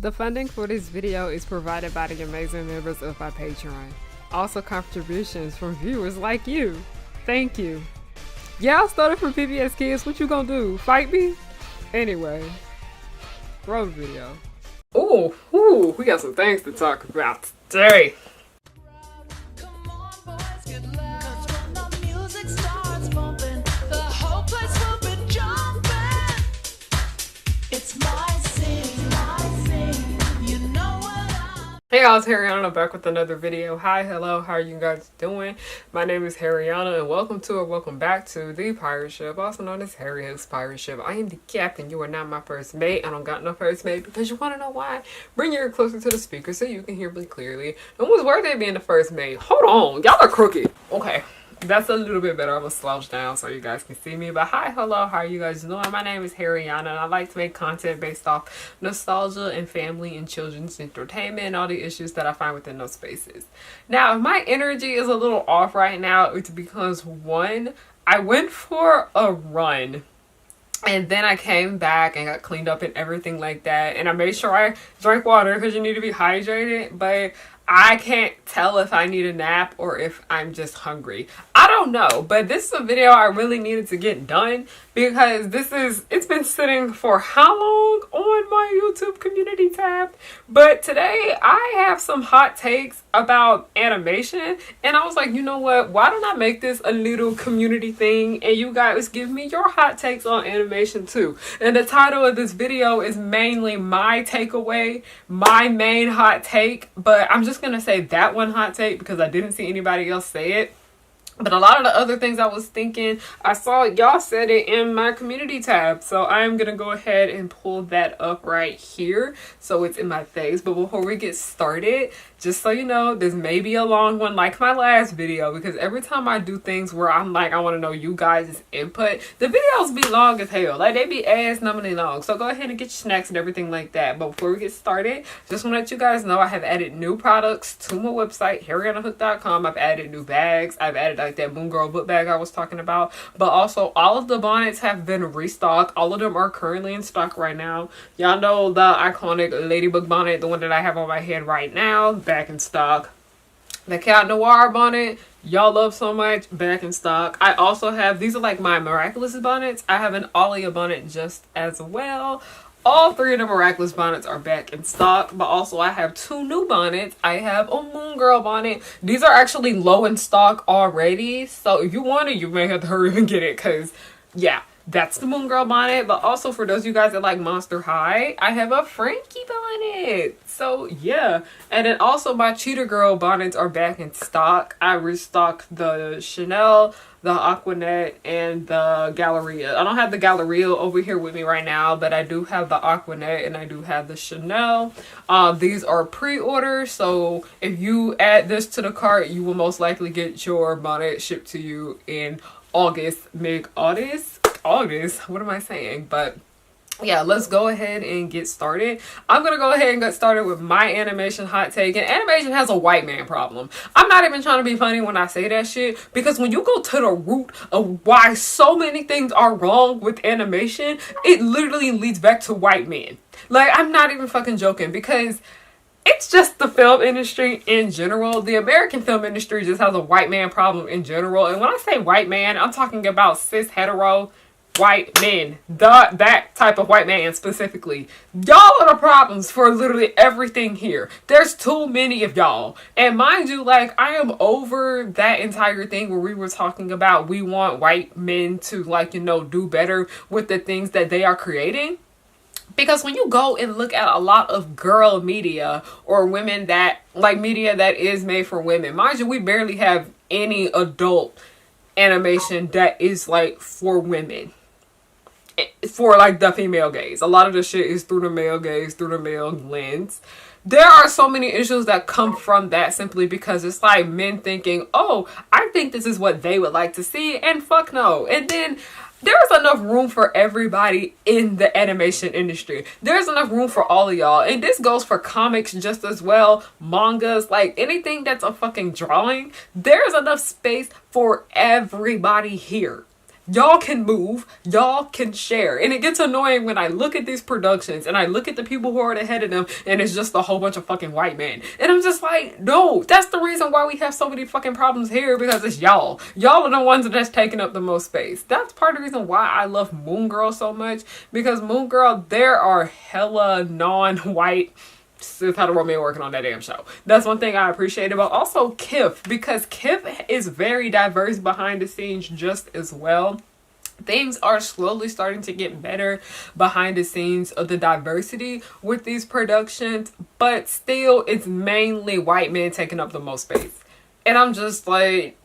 The funding for this video is provided by the amazing members of my Patreon. Also contributions from viewers like you. Thank you. Yeah, I started from PBS Kids. What you gonna do? Fight me? Anyway, roll the video. Ooh, we got some things to talk about today. Hey y'all, it's Harriana back with another video. Hi, hello, how are you guys doing? My name is Harriana and welcome to or welcome back to the pirate ship, also known as Harry Hook's pirate ship. I am the captain. You are not my first mate. I don't got no first mate because you want to know why? Bring your ear closer to the speaker so you can hear me clearly. And what's worth it being the first mate? Hold on, y'all are crooked. Okay. That's a little bit better. I'm gonna slouch down so you guys can see me. But hi, hello, how are you guys doing? My name is Harriana and I like to make content based off nostalgia and family and children's entertainment and all the issues that I find within those spaces. Now, if my energy is a little off right now, it's because one, I went for a run. And then I came back and got cleaned up and everything like that. And I made sure I drank water because you need to be hydrated. But I can't tell if I need a nap or if I'm just hungry. I don't know. But this is a video I really needed to get done because it's been sitting for how long on my YouTube community tab? But today I have some hot takes about animation. And I was like, you know what? Why don't I make this a little community thing? And you guys give me your hot takes on animation too. And the title of this video is mainly my takeaway, my main hot take. But I'm just gonna say that one hot take because I didn't see anybody else say it. But a lot of the other things I was thinking, I saw y'all said it in my community tab. So I'm going to go ahead and pull that up right here so it's in my face. But before we get started, just so you know, this may be a long one like my last video. Because every time I do things where I'm like, I want to know you guys' input, the videos be long as hell. Like, they be ass-numbingly long. So go ahead and get your snacks and everything like that. But before we get started, just want to let you guys know I have added new products to my website, harrianahook.com. I've added new bags. I've added like that Moon Girl book bag I was talking about, but also all of the bonnets have been restocked. All of them are currently in stock right now. Y'all know the iconic Ladybug bonnet, the one that I have on my head right now, back in stock. The Cat Noir bonnet, y'all love so much, back in stock. I also have, these are like my Miraculous bonnets. I have an Alia bonnet just as well. All three of the Miraculous bonnets are back in stock, but also I have two new bonnets. I have a Moon Girl bonnet. These are actually low in stock already, so if you want it, you may have to hurry and get it, because, yeah, that's the Moon Girl bonnet. But also for those of you guys that like Monster High, I have a Frankie bonnet. So, yeah. And then also my Cheetah Girl bonnets are back in stock. I restocked the Chanel, the Aquanet, and the Galleria. I don't have the Galleria over here with me right now, but I do have the Aquanet and I do have the Chanel. These are pre-orders, so if you add this to the cart, you will most likely get your bonnet shipped to you in August. August? What am I saying? But yeah, let's go ahead and get started. I'm gonna go ahead and get started with my animation hot take. And animation has a white man problem. I'm not even trying to be funny when I say that shit, because when you go to the root of why so many things are wrong with animation, it literally leads back to white men. Like, I'm not even fucking joking, because it's just the film industry in general. The American film industry just has a white man problem in general. And when I say white man, I'm talking about cis hetero white men, that type of white man specifically. Y'all are the problems for literally everything here. There's too many of y'all. And mind you, like, I am over that entire thing where we were talking about we want white men to, like, you know, do better with the things that they are creating. Because when you go and look at a lot of girl media or women that, like, media that is made for women, mind you, we barely have any adult animation that is, like, for women. For, like, the female gaze. A lot of the shit is through the male gaze, through the male lens. There are so many issues that come from that simply because it's like men thinking, oh, I think this is what they would like to see, and fuck no. And then there's enough room for everybody in the animation industry. There's enough room for all of y'all. And this goes for comics just as well, mangas, like anything that's a fucking drawing. There's enough space for everybody here. Y'all can move, y'all can share. And it gets annoying when I look at these productions and I look at the people who are ahead of them and it's just a whole bunch of fucking white men. And I'm just like, no, that's the reason why we have so many fucking problems here, because it's y'all. Y'all are the ones that's taking up the most space. That's part of the reason why I love Moon Girl so much, because Moon Girl, there are hella non-white cis hetero men working on that damn show. That's one thing I appreciate about also Kif, because Kif is very diverse behind the scenes just as well. Things are slowly starting to get better behind the scenes of the diversity with these productions, but still it's mainly white men taking up the most space. And I'm just like,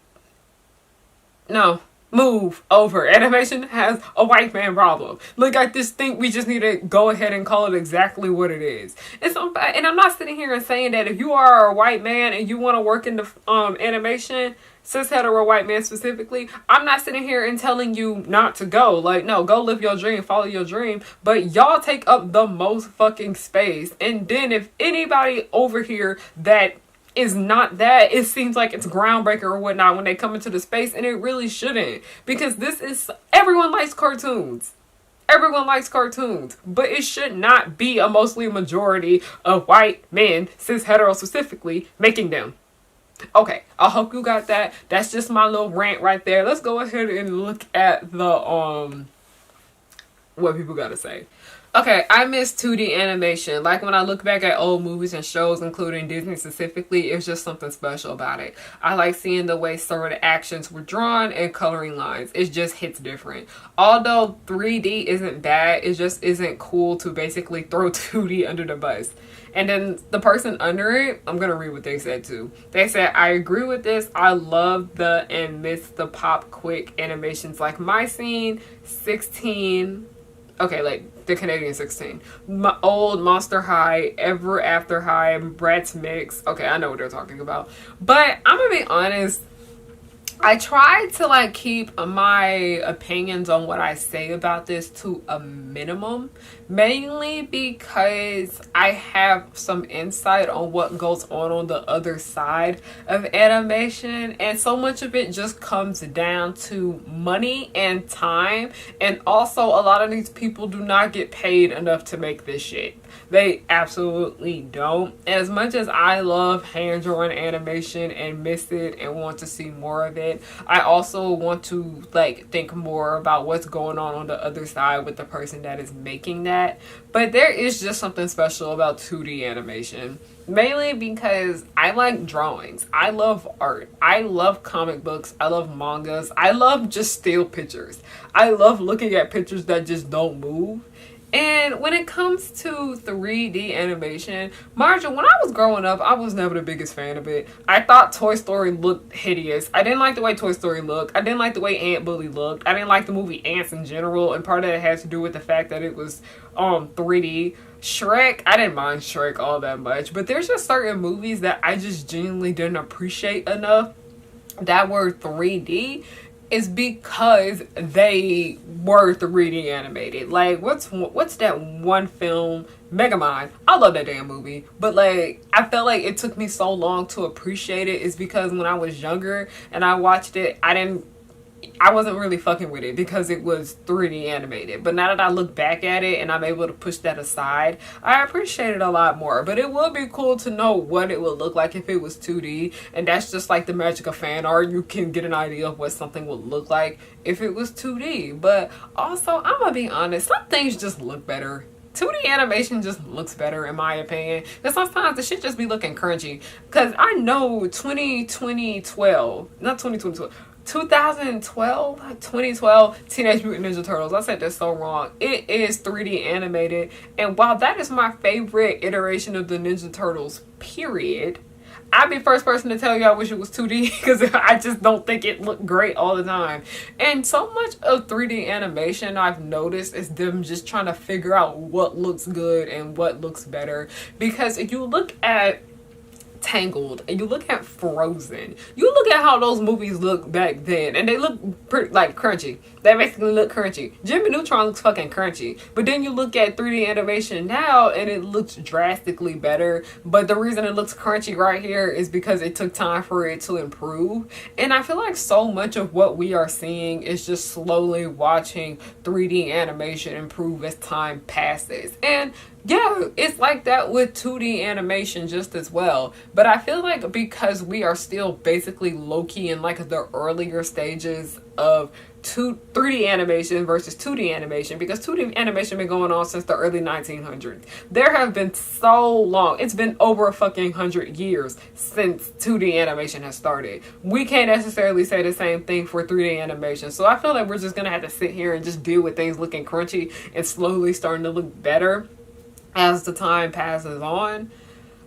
no. Move over. Animation has a white man problem. Look, I just think we just need to go ahead and call it exactly what it is. And I'm not sitting here and saying that if you are a white man and you want to work in the animation, cis hetero white man specifically, I'm not sitting here and telling you not to go. Like, no, go live your dream, follow your dream. But y'all take up the most fucking space. And then if anybody over here that is not that, it seems like it's groundbreaker or whatnot when they come into the space, and it really shouldn't, because this is, everyone likes cartoons. Everyone likes cartoons, but it should not be a mostly majority of white men, cis hetero specifically, making them. Okay, I hope you got that. That's just my little rant right there. Let's go ahead and look at the what people gotta say. Okay, I miss 2D animation. Like when I look back at old movies and shows, including Disney specifically, it's just something special about it. I like seeing the way certain actions were drawn and coloring lines. It just hits different. Although 3D isn't bad, it just isn't cool to basically throw 2D under the bus. And then the person under it, I'm going to read what they said too. They said, I agree with this. I love the and miss the pop quick animations like My Scene, 16... Okay, like the Canadian 16. My old Monster High, Ever After High, Bratz Mix. Okay, I know what they're talking about. But I'm gonna be honest, I try to like keep my opinions on what I say about this to a minimum, mainly because I have some insight on what goes on the other side of animation, and so much of it just comes down to money and time, and also a lot of these people do not get paid enough to make this shit. They absolutely don't. As much as I love hand-drawn animation and miss it and want to see more of it, I also want to like think more about what's going on the other side with the person that is making that. But there is just something special about 2D animation. Mainly because I like drawings. I love art. I love comic books. I love mangas. I love just still pictures. I love looking at pictures that just don't move. And when it comes to 3D animation, mind you, when I was growing up, I was never the biggest fan of it. I thought Toy Story looked hideous. I didn't like the way Toy Story looked. I didn't like the way Ant Bully looked. I didn't like the movie Ants in general, and part of it had to do with the fact that it was 3D. Shrek, I didn't mind Shrek all that much, but there's just certain movies that I just genuinely didn't appreciate enough that were 3D. Is because they were 3D animated. Like, what's that one film, Megamind? I love that damn movie, but like, I felt like it took me so long to appreciate it. Is because when I was younger and I watched it, I wasn't really fucking with it because it was 3D animated. But now that I look back at it and I'm able to push that aside, I appreciate it a lot more. But it would be cool to know what it would look like if it was 2D. And that's just like the magic of fan art. You can get an idea of what something would look like if it was 2D. But also, I'm gonna be honest, some things just look better. 2D animation just looks better in my opinion. Because sometimes the shit just be looking crunchy. Because I know 2012 Teenage Mutant Ninja Turtles. I said that so wrong. It is 3D animated. And while that is my favorite iteration of the Ninja Turtles, period, I'd be the first person to tell you I wish it was 2D because I just don't think it looked great all the time. And so much of 3D animation I've noticed is them just trying to figure out what looks good and what looks better. Because if you look at Tangled and you look at Frozen, you look at how those movies look back then, and they look pretty like crunchy. They basically look crunchy. Jimmy Neutron looks fucking crunchy. But then you look at 3D animation now and it looks drastically better. But the reason it looks crunchy right here is because it took time for it to improve. And I feel like so much of what we are seeing is just slowly watching 3D animation improve as time passes. And yeah, it's like that with 2D animation just as well. But I feel like because we are still basically low-key in like the earlier stages of 3D animation versus 2D animation, because 2D animation been going on since the early 1900s. There have been so long, it's been over a fucking 100 years since 2D animation has started. We can't necessarily say the same thing for 3D animation. So I feel like we're just gonna have to sit here and just deal with things looking crunchy and slowly starting to look better as the time passes on.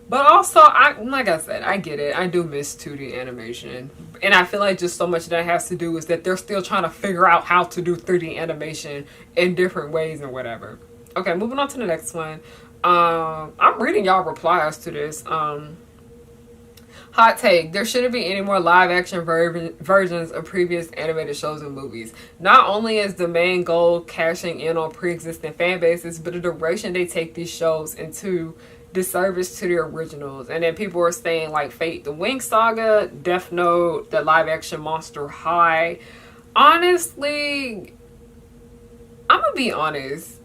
But also, like I said, I get it. I do miss 2D animation. And I feel like just so much that has to do is that they're still trying to figure out how to do 3D animation in different ways and whatever. Okay, moving on to the next one. I'm reading y'all replies to this. Hot take: there shouldn't be any more live action versions of previous animated shows and movies. Not only is the main goal cashing in on pre-existing fan bases, but the direction they take these shows into disservice to the originals. And then people are saying like Fate the Winx Saga, Death Note, the live action Monster High. Honestly, I'm gonna be honest.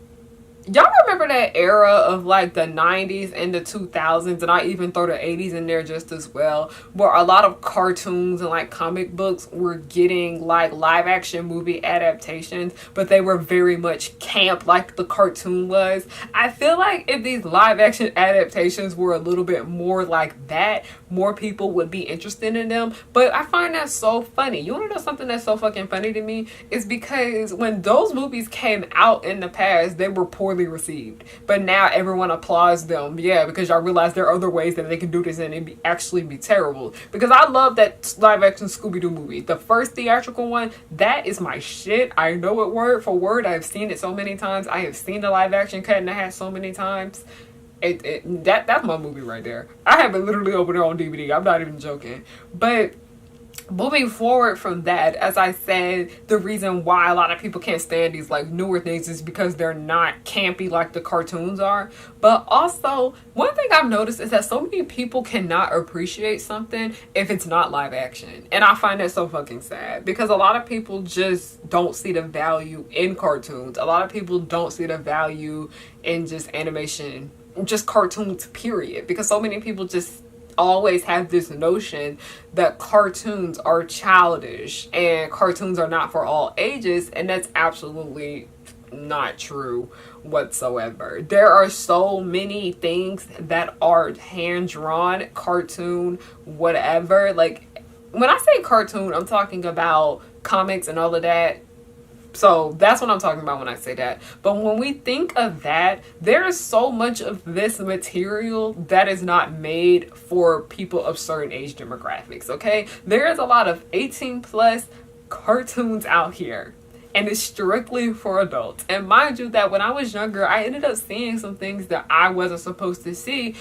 Y'all remember that era of like the 90s and the 2000s, and I even throw the 80s in there just as well, where a lot of cartoons and like comic books were getting like live action movie adaptations, but they were very much camp like the cartoon was. I feel like if these live action adaptations were a little bit more like that, more people would be interested in them. But I find that so funny. You want to know something that's so fucking funny to me? Is because when those movies came out in the past, they were poorly received, but now everyone applauds them. Yeah, because y'all realize there are other ways that they can do this and it actually be terrible. Because I love that live action Scooby-Doo movie, the first theatrical one. That is my shit. I know it word for word. I've seen it so many times. I have seen the live action cut in the hat so many times. That's my movie right there. I have it literally open it on DVD. I'm not even joking. But moving forward from that, as I said, the reason why a lot of people can't stand these like newer things is because they're not campy like the cartoons are. But also, one thing I've noticed is that so many people cannot appreciate something if it's not live action. And I find that so fucking sad, because a lot of people just don't see the value in cartoons. A lot of people don't see the value in just animation, just cartoons, period. Because so many people just always have this notion that cartoons are childish and cartoons are not for all ages, and that's absolutely not true whatsoever. There are so many things that are hand-drawn, cartoon, whatever. Like, when I say cartoon, I'm talking about comics and all of that. So that's what I'm talking about when I say that. But when we think of that, there is so much of this material that is not made for people of certain age demographics, okay? There is a lot of 18 plus cartoons out here, and it's strictly for adults. And mind you that when I was younger, I ended up seeing some things that I wasn't supposed to see.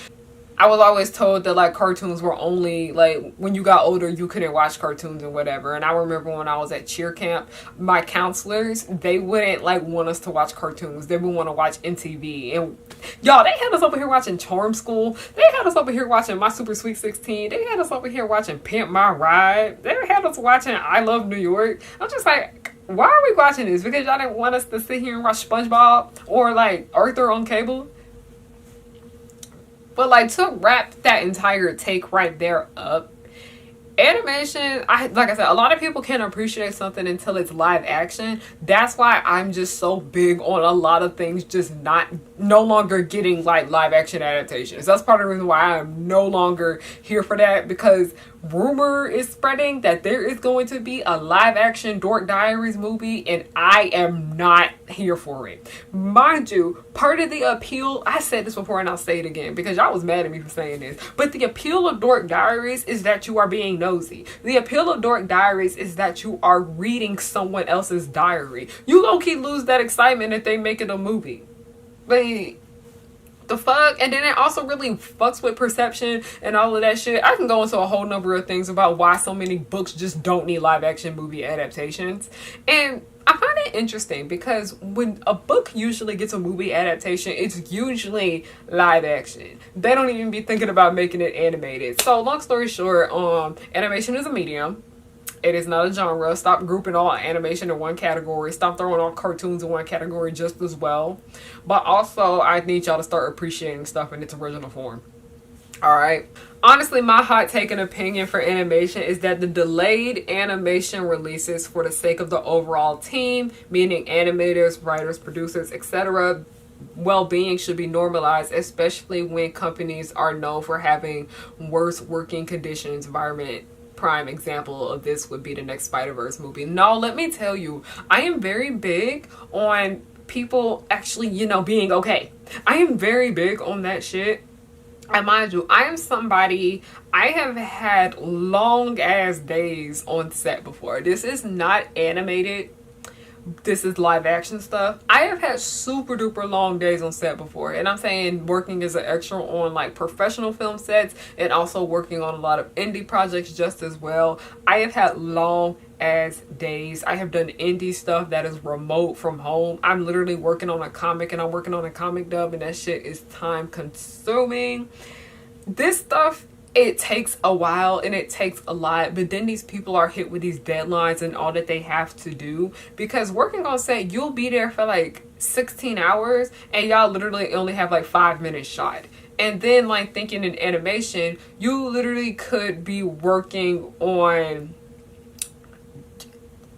I was always told that like cartoons were only like when you got older you couldn't watch cartoons and whatever. And I remember when I was at cheer camp, my counselors, they wouldn't like want us to watch cartoons. They would want to watch MTV. And y'all, they had us over here watching Charm School. They had us over here watching My Super Sweet 16. They had us over here watching Pimp My Ride. They had us watching I Love New York. I'm just like, why are we watching this? Because y'all didn't want us to sit here and watch SpongeBob or like Arthur on cable? But like, to wrap that entire take right there up, animation, like I said, a lot of people can't appreciate something until it's live action. That's why I'm just so big on a lot of things just no longer getting like live action adaptations. That's part of the reason why I'm no longer here for that, because rumor is spreading that there is going to be a live action Dork Diaries movie, and I am not here for it. Mind you, part of the appeal, I said this before and I'll say it again because y'all was mad at me for saying this, but the appeal of Dork Diaries is that you are being nosy. The appeal of Dork Diaries is that you are reading someone else's diary. You low-key lose that excitement if they make it a movie. But The fuck? And then it also really fucks with perception and all of that shit. I can go into a whole number of things about why so many books just don't need live action movie adaptations. And I find it interesting because when a book usually gets a movie adaptation, it's usually live action. They don't even be thinking about making it animated. So long story short, animation is a medium. It is not a genre. Stop grouping all animation in one category. Stop throwing all cartoons in one category just as well. But also, I need y'all to start appreciating stuff in its original form. Alright? Honestly, my hot take and opinion for animation is that the delayed animation releases for the sake of the overall team, meaning animators, writers, producers, etc., well-being should be normalized, especially when companies are known for having worse working conditions, environment. Prime example of this would be the next Spider-Verse movie. No, let me tell you, I am very big on people actually, being okay. I am very big on that shit. And mind you, I am somebody, I have had long ass days on set before. This is not animated. This is live action stuff. I have had super duper long days on set before, and I'm saying working as an extra on like professional film sets and also working on a lot of indie projects just as well. I have had long ass days. I have done indie stuff that is remote from home. I'm literally working on a comic, and I'm working on a comic dub, and that shit is time consuming. This stuff, it takes a while and it takes a lot, but then these people are hit with these deadlines and all that they have to do, because working on set, you'll be there for like 16 hours and y'all literally only have like 5 minutes shot. And then like thinking in animation, you literally could be working on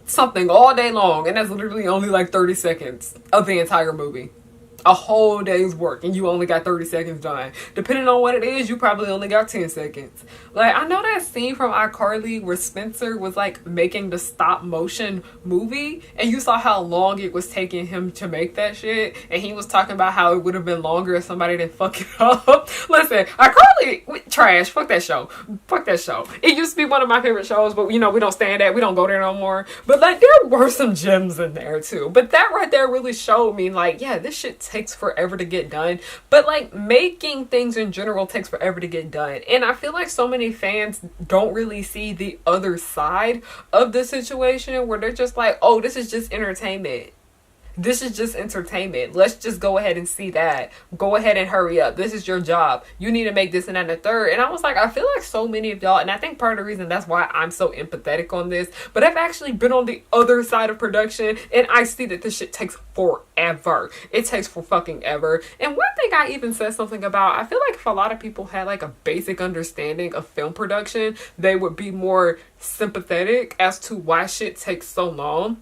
something all day long, and that's literally only like 30 seconds of the entire movie. A whole day's work and you only got 30 seconds done. Depending on what it is, you probably only got 10 seconds. Like, I know that scene from iCarly where Spencer was like making the stop motion movie, and you saw how long it was taking him to make that shit, and he was talking about how it would have been longer if somebody didn't fuck it up. Listen, iCarly, trash. Fuck that show. Fuck that show. It used to be one of my favorite shows, but we don't stand at, we don't go there no more. But like, there were some gems in there too. But that right there really showed me like, yeah, this shit takes forever to get done. But like, making things in general takes forever to get done, and I feel like so many fans don't really see the other side of the situation, where they're just like, oh, this is just entertainment. This is just entertainment. Let's just go ahead and see that. Go ahead and hurry up. This is your job. You need to make this and that and the third. And I was like, I feel like so many of y'all, and I think part of the reason that's why I'm so empathetic on this, but I've actually been on the other side of production, and I see that this shit takes forever. It takes for fucking ever. And one thing I even said something about, I feel like if a lot of people had like a basic understanding of film production, they would be more sympathetic as to why shit takes so long.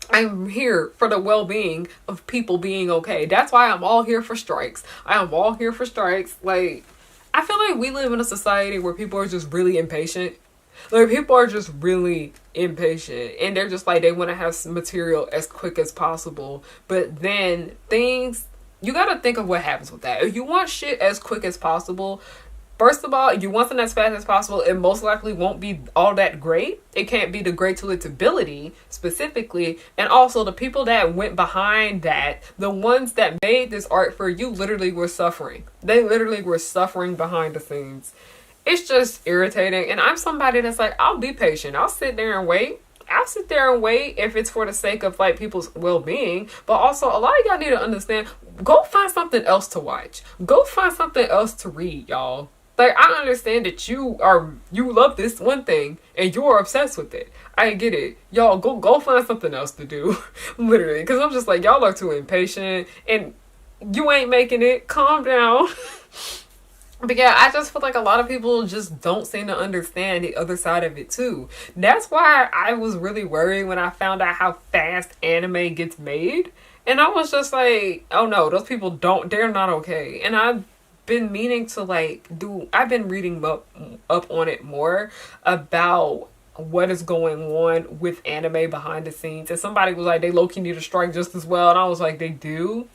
I'm here for the well-being of people being okay. That's why I'm all here for strikes. I am all here for strikes. Like, I feel like we live in a society where people are just really impatient. Like, people are just really impatient, and they're just like, they want to have some material as quick as possible. But then things, you got to think of what happens with that. If you want shit as quick as possible, first of all, you want something as fast as possible, it most likely won't be all that great. It can't be the great to its ability, specifically. And also, the people that went behind that, the ones that made this art for you, literally were suffering. They literally were suffering behind the scenes. It's just irritating. And I'm somebody that's like, I'll be patient. I'll sit there and wait. I'll sit there and wait if it's for the sake of like people's well-being. But also, a lot of y'all need to understand, go find something else to watch. Go find something else to read, y'all. Like, I understand that you love this one thing and you're obsessed with it. I get it. Y'all, go find something else to do. Literally. Because I'm just like, y'all are too impatient and you ain't making it. Calm down. But yeah, I just feel like a lot of people just don't seem to understand the other side of it too. That's why I was really worried when I found out how fast anime gets made. And I was just like, oh no, those people they're not okay. And I've been meaning to I've been reading up on it more about what is going on with anime behind the scenes. And somebody was like, they low-key need to strike just as well. And I was like, they do?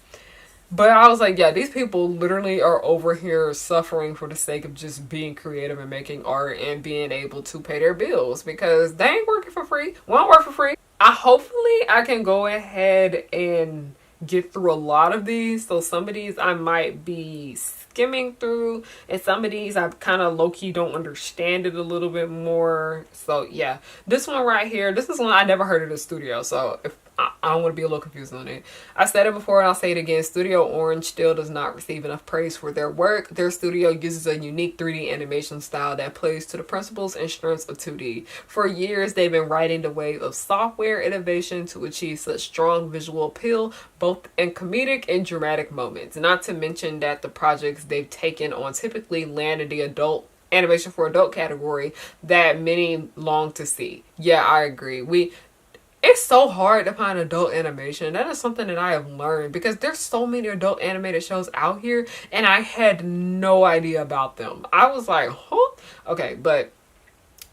But I was like, yeah, these people literally are over here suffering for the sake of just being creative and making art and being able to pay their bills, because they ain't working for free. Won't work for free. Hopefully I can go ahead and get through a lot of these. So some of these I might be skimming through, and some of these I kind of low-key don't understand it a little bit more. So yeah, this one right here, this is one I never heard of the studio, so if I don't want to be a little confused on it. I said it before and I'll say it again. Studio Orange still does not receive enough praise for their work. Their studio uses a unique 3D animation style that plays to the principles and strengths of 2D. For years, they've been riding the wave of software innovation to achieve such strong visual appeal, both in comedic and dramatic moments. Not to mention that the projects they've taken on typically land in the adult animation for adult category that many long to see. Yeah, I agree. It's so hard to find adult animation. That is something that I have learned because there's so many adult animated shows out here and I had no idea about them. I was like, huh? Okay, but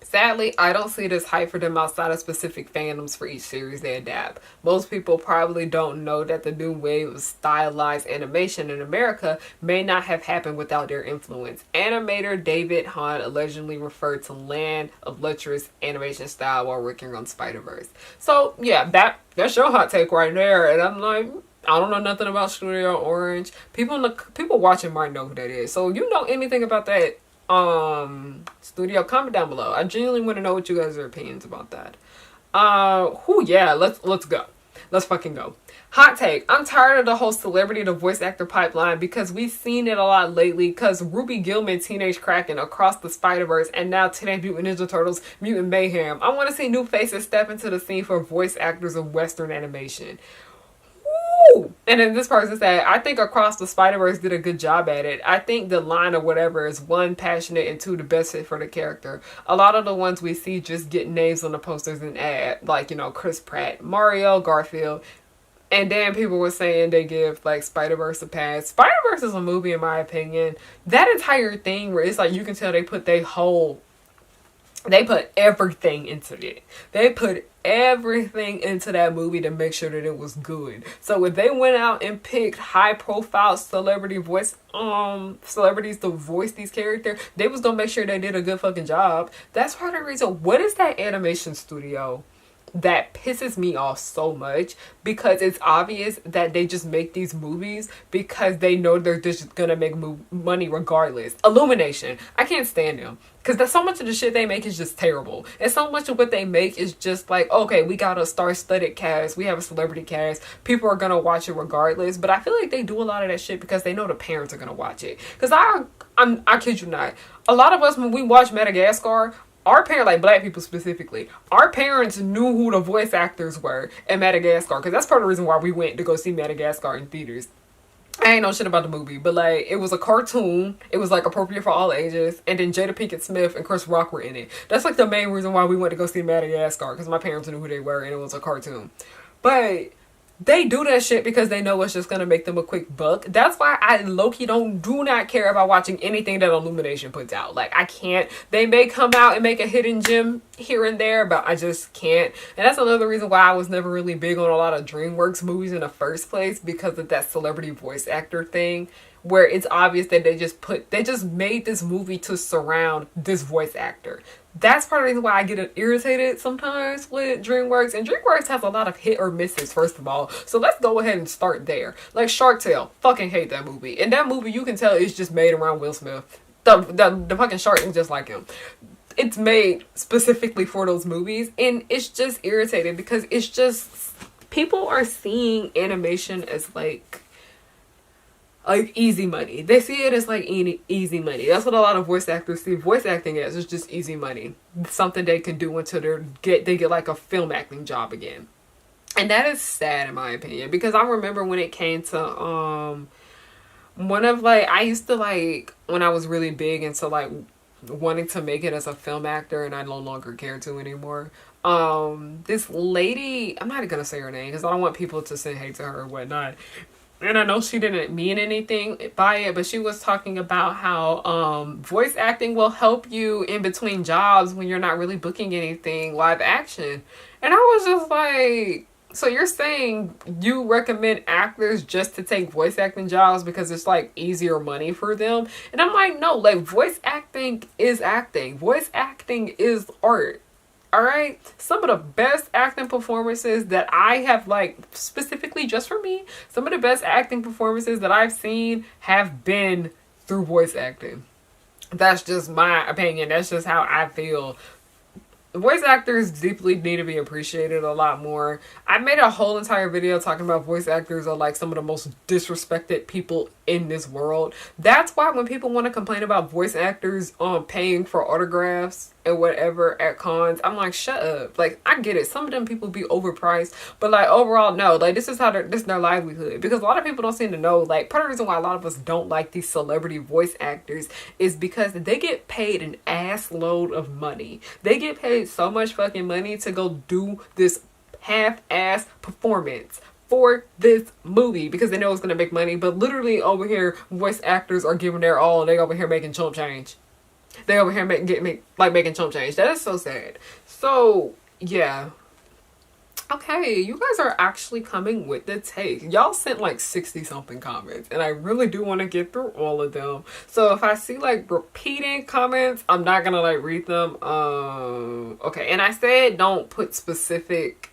sadly, I don't see this hype for them outside of specific fandoms for each series they adapt. Most people probably don't know that the new wave of stylized animation in America may not have happened without their influence. Animator David Hahn allegedly referred to Land of Lustrous animation style while working on Spider-Verse. So yeah, that's your hot take right there. And I'm like, I don't know nothing about Studio Orange. People watching might know who that is. So you know anything about that studio, comment down below. I genuinely want to know what you guys' opinions about that. Yeah, let's go. Let's fucking go. Hot take. I'm tired of the whole celebrity to voice actor pipeline because we've seen it a lot lately because Ruby Gillman, Teenage Kraken, Across the Spider-Verse, and now Teenage Mutant Ninja Turtles, Mutant Mayhem. I want to see new faces step into the scene for voice actors of Western animation. Woo! And then this person said, I think Across the Spider-Verse did a good job at it. I think the line or whatever is one, passionate, and two, the best fit for the character. A lot of the ones we see just get names on the posters and ad, like, you know, Chris Pratt, Mario, Garfield. And then people were saying they give like Spider-Verse a pass. Spider-Verse is a movie, in my opinion. That entire thing where it's like you can tell they put everything into it. They put everything into that movie to make sure that it was good. So if they went out and picked high profile celebrities to voice these characters, they was gonna make sure they did a good fucking job. That's part of the reason. What is that animation studio that pisses me off so much? Because it's obvious that they just make these movies because they know they're just gonna make money regardless. Illumination, I can't stand them because there's so much of the shit they make is just terrible, and so much of what they make is just like, okay, we got a star-studded cast, we have a celebrity cast, people are gonna watch it regardless. But I feel like they do a lot of that shit because they know the parents are gonna watch it. Because I kid you not, a lot of us, when we watch Madagascar, our parents, like black people specifically, our parents knew who the voice actors were in Madagascar, because that's part of the reason why we went to go see Madagascar in theaters. I ain't know shit about the movie, but like, it was a cartoon, it was like appropriate for all ages, and then Jada Pinkett Smith and Chris Rock were in it. That's like the main reason why we went to go see Madagascar, because my parents knew who they were and it was a cartoon. But they do that shit because they know it's just gonna make them a quick buck. That's why I low-key do not care about watching anything that Illumination puts out. Like, I can't. They may come out and make a hidden gem here and there, but I just can't. And that's another reason why I was never really big on a lot of DreamWorks movies in the first place, because of that celebrity voice actor thing, where it's obvious that they just made this movie to surround this voice actor. That's part of the reason why I get irritated sometimes with DreamWorks. And DreamWorks has a lot of hit or misses, first of all. So let's go ahead and start there. Like Shark Tale. Fucking hate that movie. In that movie, you can tell it's just made around Will Smith. The fucking shark is just like him. It's made specifically for those movies. And it's just irritating because it's just, people are seeing animation as like easy money. They see it as like easy money. That's what a lot of voice actors see voice acting as. It's just easy money. It's something they can do until they get like a film acting job again. And that is sad in my opinion, because I remember when it came to one of like, I used to like, when I was really big into like wanting to make it as a film actor, and I no longer care to anymore. This lady, I'm not gonna say her name because I don't want people to send hate to her or whatnot. And I know she didn't mean anything by it, but she was talking about how voice acting will help you in between jobs when you're not really booking anything live action. And I was just like, so you're saying you recommend actors just to take voice acting jobs because it's like easier money for them? And I'm like, no, like voice acting is acting. Voice acting is art. All right, some of the best acting performances that I have, like, specifically just for me, some of the best acting performances that I've seen have been through voice acting. That's just my opinion. That's just how I feel. Voice actors deeply need to be appreciated a lot more. I made a whole entire video talking about voice actors are like some of the most disrespected people in this world. That's why when people want to complain about voice actors paying for autographs and whatever at cons, I'm like, shut up. Like, I get it. Some of them people be overpriced, but like overall, no. Like, this is their livelihood. Because a lot of people don't seem to know, like, part of the reason why a lot of us don't like these celebrity voice actors is because they get paid an ass load of money. They get paid so much fucking money to go do this half-ass performance for this movie because they know it's gonna make money, but literally over here voice actors are giving their all and they over here making chump change. They over here making chump change. That is so sad. So yeah, okay, you guys are actually coming with the take. Y'all sent like 60 something comments and I really do want to get through all of them. So if I see like repeating comments, I'm not gonna like read them. Okay, and I said don't put specific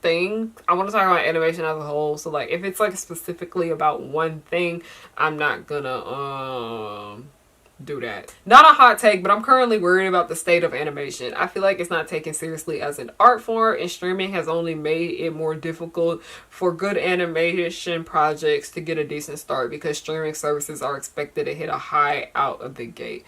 thing. I want to talk about animation as a whole. So like if it's like specifically about one thing, I'm not gonna do that. Not a hot take, but I'm currently worried about the state of animation. I feel like it's not taken seriously as an art form, and streaming has only made it more difficult for good animation projects to get a decent start because streaming services are expected to hit a high out of the gate.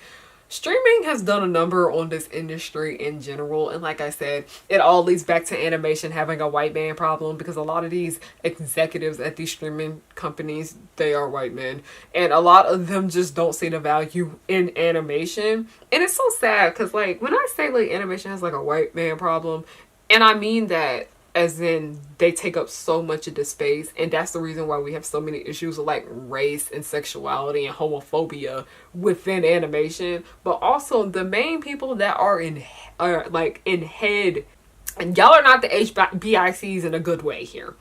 Streaming has done a number on this industry in general, and like I said, it all leads back to animation having a white man problem because a lot of these executives at these streaming companies, they are white men, and a lot of them just don't see the value in animation. And it's so sad because like when I say like animation has like a white man problem, and I mean that as in they take up so much of the space, and that's the reason why we have so many issues with like race and sexuality and homophobia within animation. But also the main people that are in head, and y'all are not the HBICs in a good way here.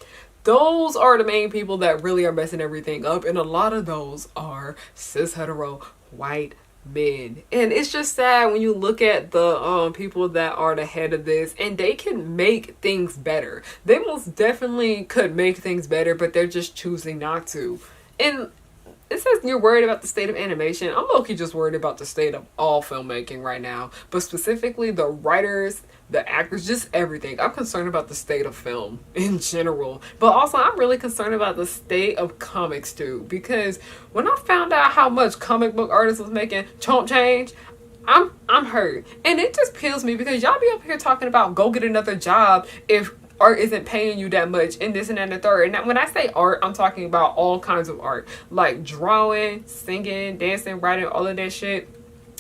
Those are the main people that really are messing everything up, and a lot of those are cis hetero white men. And it's just sad when you look at the people that are the head of this, and they can make things better. They most definitely could make things better, but they're just choosing not to. And it says you're worried about the state of animation. I'm low-key just worried about the state of all filmmaking right now, but specifically the writers, the actors, just everything. I'm concerned about the state of film in general, but also I'm really concerned about the state of comics too, because when I found out how much comic book artists was making chump change, I'm hurt. And it just kills me because y'all be up here talking about go get another job if art isn't paying you that much and this and that and the third. And when I say art, I'm talking about all kinds of art, like drawing, singing, dancing, writing, all of that shit.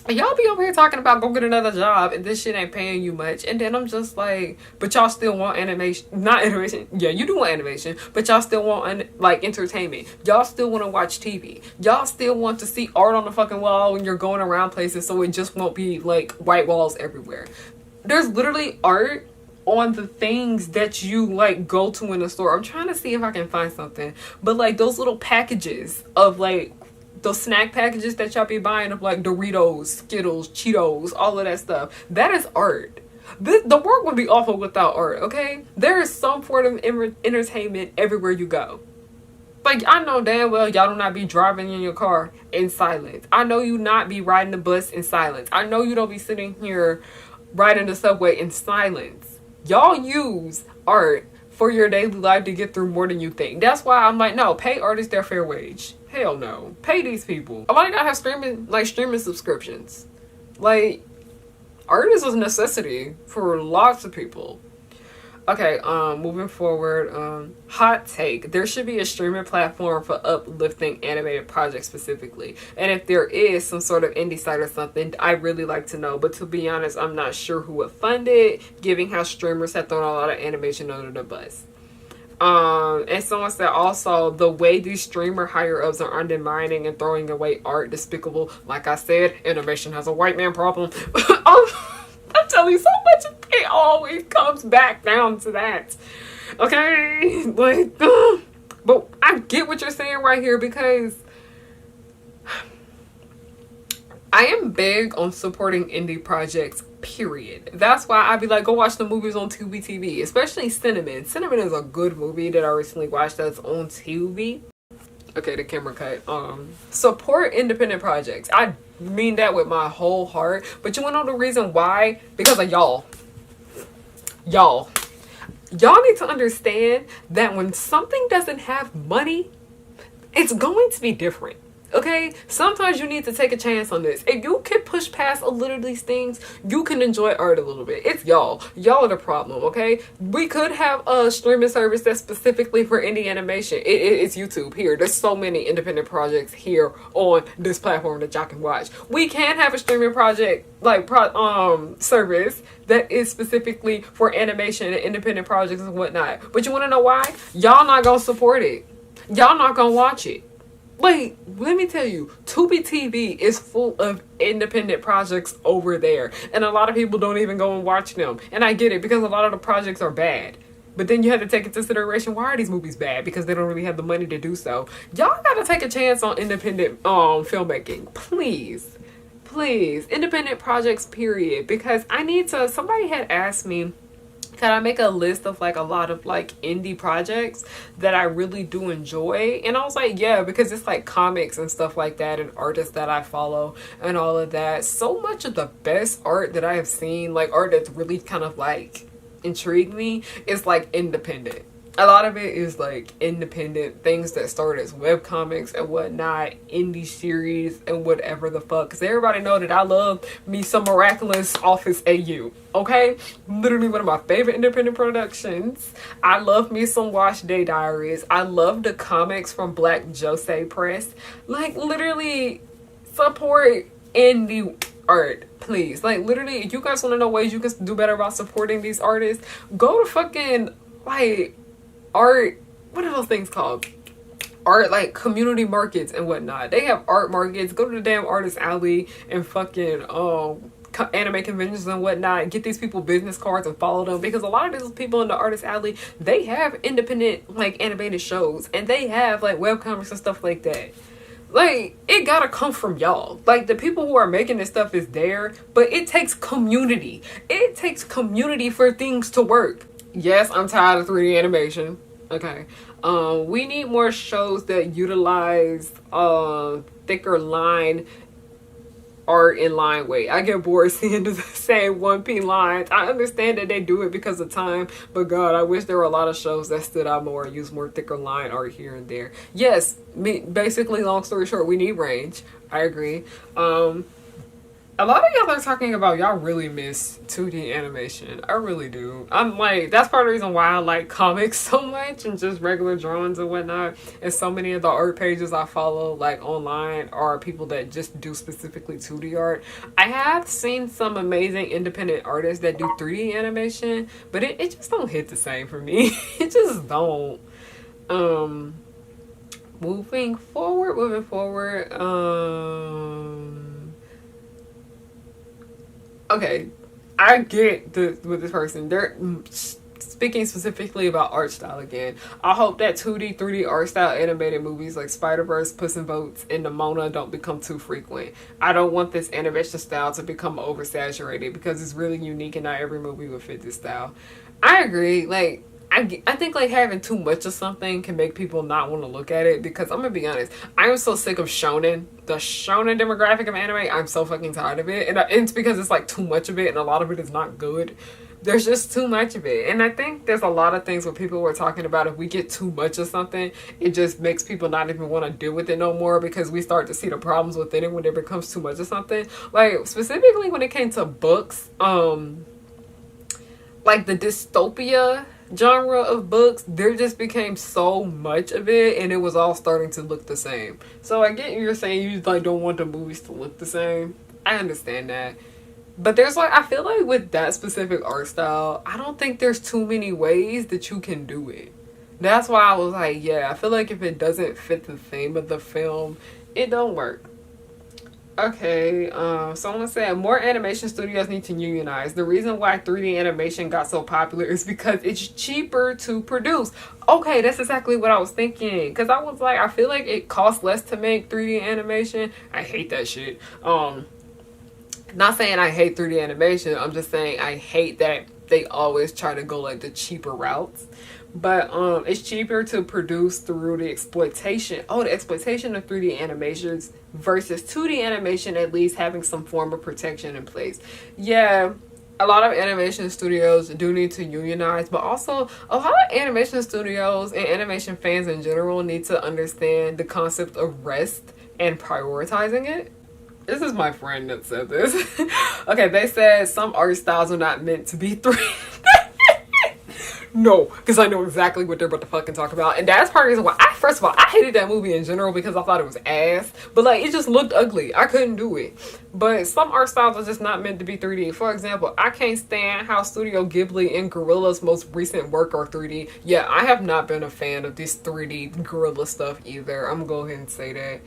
And y'all be over here talking about go get another job and this shit ain't paying you much. And then I'm just like, but y'all still want animation. Not animation. Yeah, you do want animation, but y'all still want like entertainment. Y'all still want to watch TV. Y'all still want to see art on the fucking wall when you're going around places, so it just won't be like white walls everywhere. There's literally art on the things that you like go to in the store. I'm trying to see if I can find something, but like those little packages of like those snack packages that y'all be buying of like Doritos, Skittles, Cheetos, all of that stuff, that is art. The world would be awful without art. Okay, there is some form of entertainment everywhere you go. Like, I know damn well y'all do not be driving in your car in silence. I know you not be riding the bus in silence. I know you don't be sitting here riding the subway in silence. Y'all use art for your daily life to get through more than you think. That's why I'm like, no, pay artists their fair wage. Hell no. Pay these people. A lot of y'all have streaming subscriptions. Like, art is a necessity for lots of people. Okay, moving forward, hot take. There should be a streaming platform for uplifting animated projects specifically. And if there is some sort of indie site or something, I really like to know. But to be honest, I'm not sure who would fund it, given how streamers have thrown a lot of animation under the bus. And someone said also, the way these streamer higher-ups are undermining and throwing away art, despicable. Like I said, animation has a white man problem. I'm telling you, so much of it always comes back down to that. Okay? Like, but I get what you're saying right here, because I am big on supporting indie projects, period. That's why I'd be like, go watch the movies on Tubi TV, especially Cinnamon. Cinnamon is a good movie that I recently watched that's on Tubi. Okay, the camera cut. Support independent projects. I mean that with my whole heart. But you wanna know the reason why? Because of y'all. Y'all need to understand that when something doesn't have money, it's going to be different. Okay, sometimes you need to take a chance on this. If you can push past a little of these things, you can enjoy art a little bit. It's y'all are the problem. Okay, we could have a streaming service that's specifically for indie animation. It's YouTube. Here, there's so many independent projects here on this platform that y'all can watch. We can have a streaming project like service that is specifically for animation and independent projects and whatnot. But you want to know why? Y'all not gonna support it. Y'all not gonna watch it. Like, let me tell you, Tubi TV is full of independent projects over there. And a lot of people don't even go and watch them. And I get it, because a lot of the projects are bad. But then you have to take into consideration, why are these movies bad? Because they don't really have the money to do so. Y'all gotta take a chance on independent filmmaking. Please. Please. Independent projects, period. Because somebody had asked me, can I make a list of like a lot of like indie projects that I really do enjoy? And I was like, yeah, because it's like comics and stuff like that and artists that I follow and all of that. So much of the best art that I have seen, like art that's really kind of like intrigued me, is like independent. A lot of it is like independent things that start as webcomics and whatnot, indie series and whatever the fuck. Because everybody know that I love me some Miraculous Office AU. Okay? Literally one of my favorite independent productions. I love me some Wash Day Diaries. I love the comics from Black Jose Press. Like, literally, support indie art, please. Like, literally, if you guys want to know ways you can do better about supporting these artists, go to fucking, like, art, what are those things called? Art, like community markets and whatnot. They have art markets. Go to the damn Artist Alley and fucking anime conventions and whatnot. Get these people business cards and follow them, because a lot of these people in the Artist Alley, they have independent like animated shows and they have like webcomics and stuff like that. Like, it gotta come from y'all. Like, the people who are making this stuff is there, but it takes community. It takes community for things to work. Yes, I'm tired of 3D animation. Okay. We need more shows that utilize thicker line art in line weight. I get bored seeing the same 1P lines. I understand that they do it because of time, but God, I wish there were a lot of shows that stood out more and used more thicker line art here and there. Yes, basically, long story short, we need range. I agree. A lot of y'all are talking about y'all really miss 2D animation. I really do. I'm like, that's part of the reason why I like comics so much and just regular drawings and whatnot. And so many of the art pages I follow like online are people that just do specifically 2D art. I have seen some amazing independent artists that do 3D animation, but it just don't hit the same for me. It just don't. Moving forward. Okay, I get with this person. They're speaking specifically about art style again. I hope that 2D, 3D art style animated movies like Spider-Verse, Puss in Boots, and Nimona don't become too frequent. I don't want this animation style to become oversaturated because it's really unique and not every movie would fit this style. I agree. Like, I think like having too much of something can make people not want to look at it, because I'm gonna be honest, I'm so sick of shonen. The shonen demographic of anime, I'm so fucking tired of it, and it's because it's like too much of it and a lot of it is not good. There's just too much of it, and I think there's a lot of things where people were talking about if we get too much of something, it just makes people not even want to deal with it no more, because we start to see the problems within it when it becomes too much of something. Like, specifically when it came to books, like the dystopia genre of books, there just became so much of it and it was all starting to look the same. So I get you're saying you like don't want the movies to look the same. I understand that. But there's like, I feel like with that specific art style, I don't think there's too many ways that you can do it. That's why I was like, yeah, I feel like if it doesn't fit the theme of the film, it don't work. Okay, someone said more animation studios need to unionize. The reason why 3D animation got so popular is because it's cheaper to produce. Okay, that's exactly what I was thinking. Because I was like, I feel like it costs less to make 3D animation. I hate that shit. Not saying I hate 3D animation, I'm just saying I hate that they always try to go like the cheaper routes. But it's cheaper to produce through the exploitation. Oh, the exploitation of 3D animations versus 2D animation at least having some form of protection in place. Yeah, a lot of animation studios do need to unionize, but also a lot of animation studios and animation fans in general need to understand the concept of rest and prioritizing it. This is my friend that said this. Okay, they said some art styles are not meant to be 3D. No, because I know exactly what they're about to fucking talk about. And that's part of the reason why first of all, I hated that movie in general because I thought it was ass. But like, it just looked ugly. I couldn't do it. But some art styles are just not meant to be 3D. For example, I can't stand how Studio Ghibli and Gorilla's most recent work are 3D. Yeah, I have not been a fan of this 3D Gorilla stuff either. I'm gonna go ahead and say that.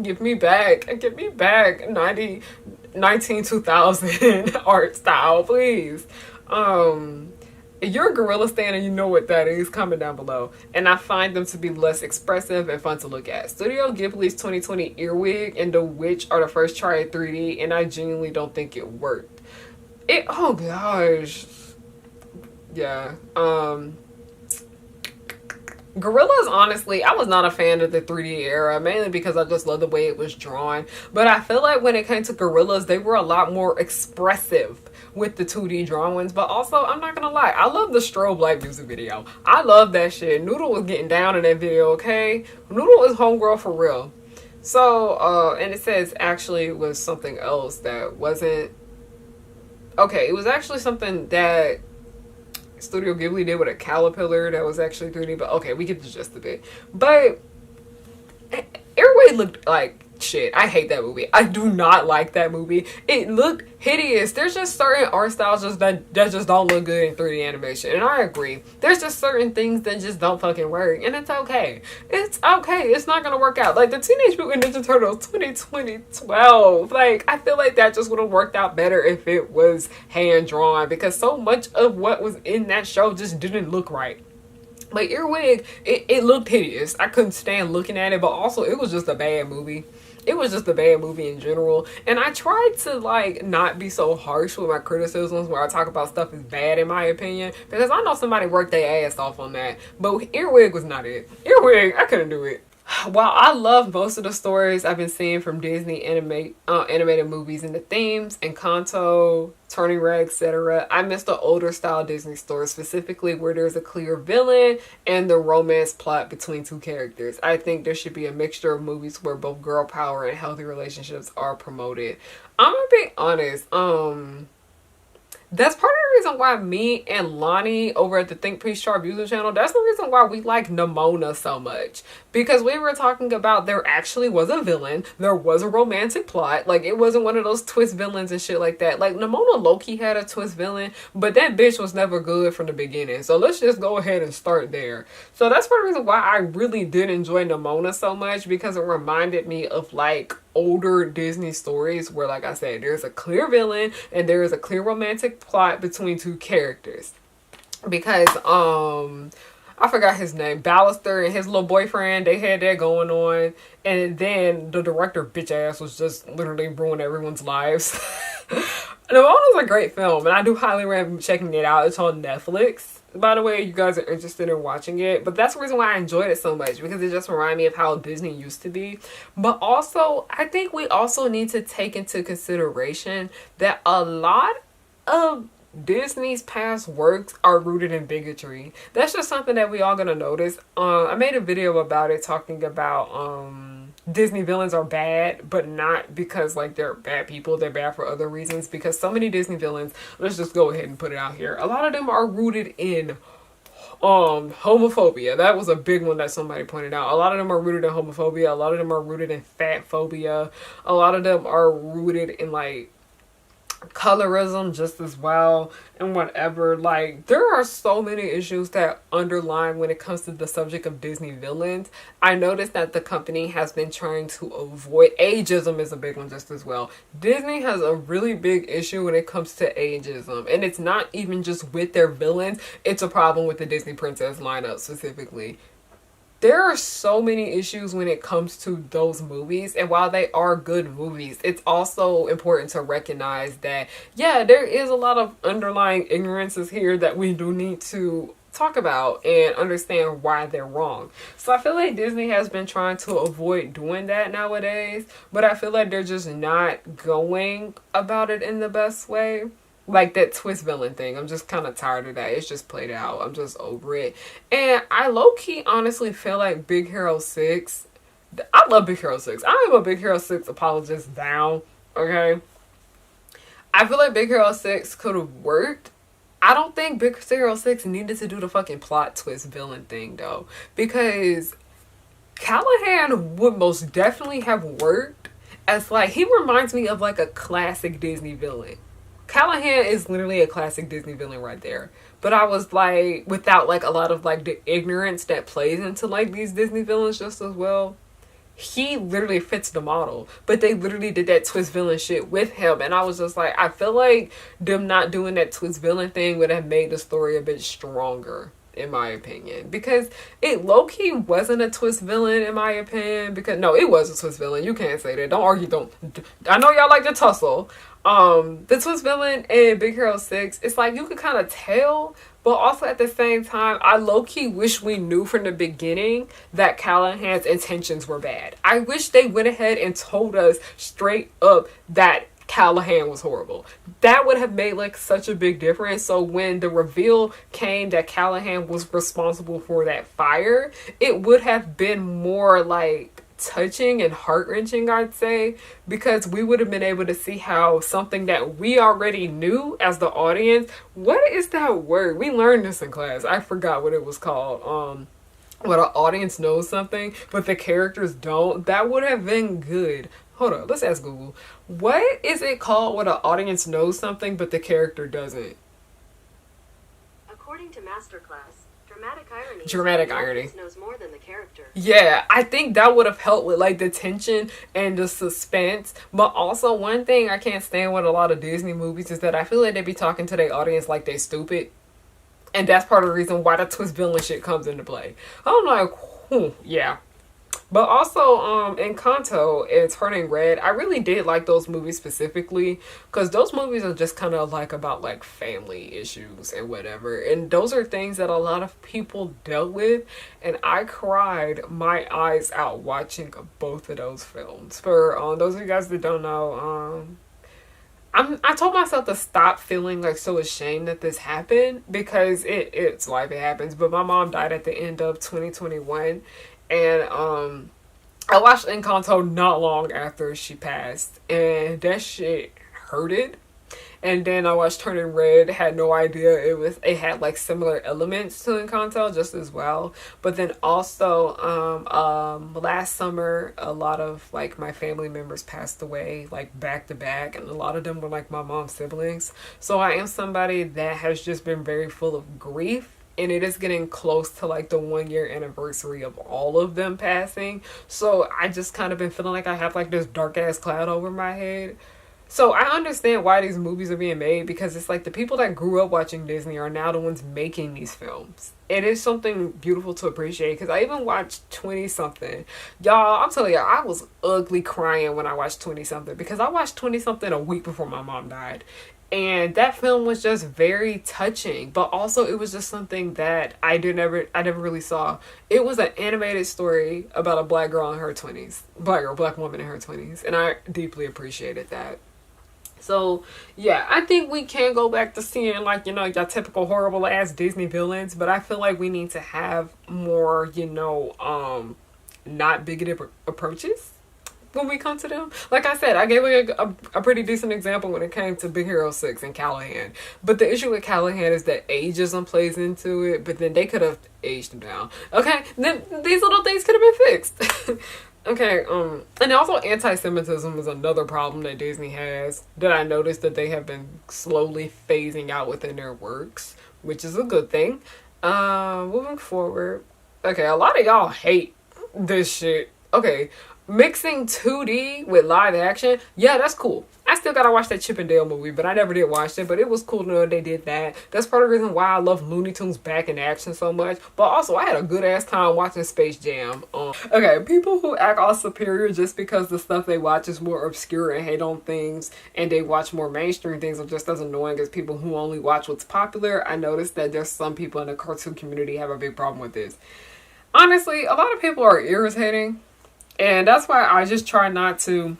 Give me back 2000 art style, please. If you're a Gorilla stan and you know what that is, comment down below. And I find them to be less expressive and fun to look at. Studio Ghibli's 2020 Earwig and The Witch are the first try at 3D, and I genuinely don't think it worked. Oh gosh. Yeah. Gorillas, honestly, I was not a fan of the 3D era, mainly because I just love the way it was drawn. But I feel like when it came to Gorillas, they were a lot more expressive with the 2D drawings. But also, I'm not gonna lie, I love the strobe light music video. I love that shit. Noodle was getting down in that video, okay? Noodle is homegirl for real. So, and it says actually it was something else that wasn't... Okay, it was actually something that Studio Ghibli did with a caterpillar that was actually 3D, but okay, we get the gist of it. But Airway looked like shit. I hate that movie. I do not like that movie. It looked hideous. There's just certain art styles that just don't look good in 3D animation, and I agree. There's just certain things that just don't fucking work, and it's okay. It's okay. It's not gonna work out. Like the Teenage Mutant Ninja Turtles 2012. Like, I feel like that just would have worked out better if it was hand drawn, because so much of what was in that show just didn't look right. Like Earwig, it looked hideous. I couldn't stand looking at it, but also it was just a bad movie. It was just a bad movie in general. And I tried to like not be so harsh with my criticisms where I talk about stuff is bad in my opinion, because I know somebody worked their ass off on that. But Earwig was not it. Earwig, I couldn't do it. While I love most of the stories I've been seeing from Disney animated movies and the themes, Encanto, Turning Red, etc., I miss the older style Disney stories, specifically where there's a clear villain and the romance plot between two characters. I think there should be a mixture of movies where both girl power and healthy relationships are promoted. I'm gonna be honest, that's part of the reason why me and Lonnie over at the Think Peace Sharp YouTube channel, that's the reason why we like Nimona so much. Because we were talking about there actually was a villain, there was a romantic plot, like it wasn't one of those twist villains and shit like that. Like Nimona low-key had a twist villain, but that bitch was never good from the beginning. So let's just go ahead and start there. So that's part of the reason why I really did enjoy Nimona so much, because it reminded me of like older Disney stories where, like I said, there's a clear villain and there is a clear romantic plot between two characters. Because I forgot his name, Ballister and his little boyfriend, they had that going on, and then the director bitch ass was just literally ruining everyone's lives. Nimona's a great film, and I do highly recommend checking it out. It's on Netflix. By the way, you guys are interested in watching it, but that's the reason why I enjoyed it so much, because it just reminded me of how Disney used to be. But also, I think we also need to take into consideration that a lot of Disney's past works are rooted in bigotry. That's just something that we all gonna notice. I made a video about it, talking about Disney villains are bad, but not because like they're bad people, they're bad for other reasons. Because so many Disney villains, let's just go ahead and put it out here, a lot of them are rooted in homophobia. That was a big one that somebody pointed out. A lot of them are rooted in homophobia, a lot of them are rooted in fat phobia, a lot of them are rooted in like colorism just as well, and whatever. Like, there are so many issues that underline when it comes to the subject of Disney villains. I noticed that the company has been trying to avoid ageism is a big one just as well. Disney has a really big issue when it comes to ageism, and it's not even just with their villains, it's a problem with the Disney princess lineup specifically. there are so many issues when it comes to those movies, and while they are good movies, it's also important to recognize that, yeah, there is a lot of underlying ignorances here that we do need to talk about and understand why they're wrong. So I feel like Disney has been trying to avoid doing that nowadays, but I feel like they're just not going about it in the best way. Like that twist villain thing. I'm just kind of tired of that. It's just played out. I'm just over it. And I low-key honestly feel like Big Hero 6. I love Big Hero 6. I am a Big Hero 6 apologist now. Okay? I feel like Big Hero 6 could have worked. I don't think Big Hero 6 needed to do the fucking plot twist villain thing though. Because Callahan would most definitely have worked as like, he reminds me of like a classic Disney villain. Callahan is literally a classic Disney villain right there. But I was like, without like a lot of like the ignorance that plays into like these Disney villains just as well. He literally fits the model. But they literally did that twist villain shit with him. And I was just like, I feel like them not doing that twist villain thing would have made the story a bit stronger, in my opinion. Because it low-key wasn't a twist villain, in my opinion. Because, no, it was a twist villain. You can't say that. Don't argue. Don't. I know y'all like to tussle. The twist villain in Big Hero 6, it's like you could kind of tell, but also at the same time, I low-key wish we knew from the beginning that Callahan's intentions were bad. I wish they went ahead and told us straight up that Callahan was horrible. That would have made like such a big difference. So when the reveal came that Callahan was responsible for that fire, it would have been more like touching and heart-wrenching, I'd say, because we would have been able to see how something that we already knew as the audience, what is that word? We learned this in class. I forgot what it was called. When an audience knows something, but the characters don't, that would have been good. Hold on, let's ask Google. What is it called when an audience knows something, but the character doesn't? According to Masterclass, dramatic irony. Dramatic irony. Knows more than the character. Yeah, I think that would have helped with like the tension and the suspense. But also one thing I can't stand with a lot of Disney movies is that I feel like they be talking to their audience like they stupid. And that's part of the reason why the twist villain shit comes into play. I'm like, yeah. But also, in Encanto and Turning Red, I really did like those movies specifically because those movies are just kind of like about like family issues and whatever. And those are things that a lot of people dealt with. And I cried my eyes out watching both of those films. For those of you guys that don't know, I told myself to stop feeling like so ashamed that this happened because it's life, it happens. But my mom died at the end of 2021. And I watched Encanto not long after she passed, and that shit hurted. And then I watched Turning Red, had no idea it had like similar elements to Encanto just as well. But then also last summer a lot of like my family members passed away like back to back, and a lot of them were like my mom's siblings. So I am somebody that has just been very full of grief. And it is getting close to like the 1 year anniversary of all of them passing. So I just kind of been feeling like I have like this dark ass cloud over my head. So I understand why these movies are being made, because it's like the people that grew up watching Disney are now the ones making these films. It is something beautiful to appreciate, because I even watched 20 something. Y'all, I'm telling y'all, I was ugly crying when I watched 20 something, because I watched 20 something a week before my mom died. And that film was just very touching, but also it was just something that I never really saw. It was an animated story about a black girl in her 20s. Black woman in her 20s. And I deeply appreciated that. So, yeah, I think we can go back to seeing, like, you know, your typical horrible ass Disney villains, but I feel like we need to have more, you know, not bigoted approaches when we come to them. Like I said, I gave a pretty decent example when it came to Big Hero 6 and Callahan. But the issue with Callahan is that ageism plays into it, but then they could have aged him down. Okay, then these little things could have been fixed. Okay, and also anti-Semitism is another problem that Disney has that I noticed that they have been slowly phasing out within their works, which is a good thing. Moving forward. Okay, a lot of y'all hate this shit. Okay, mixing 2D with live action, yeah, that's cool. I still gotta watch that Chip and Dale movie, but I never did watch it. But it was cool to know they did that. That's part of the reason why I love Looney Tunes back in action so much. But also, I had a good ass time watching Space Jam. Okay, people who act all superior just because the stuff they watch is more obscure and hate on things, and they watch more mainstream things, are just as annoying as people who only watch what's popular. I noticed that there's some people in the cartoon community have a big problem with this. Honestly, a lot of people are irritating, and that's why I just try not to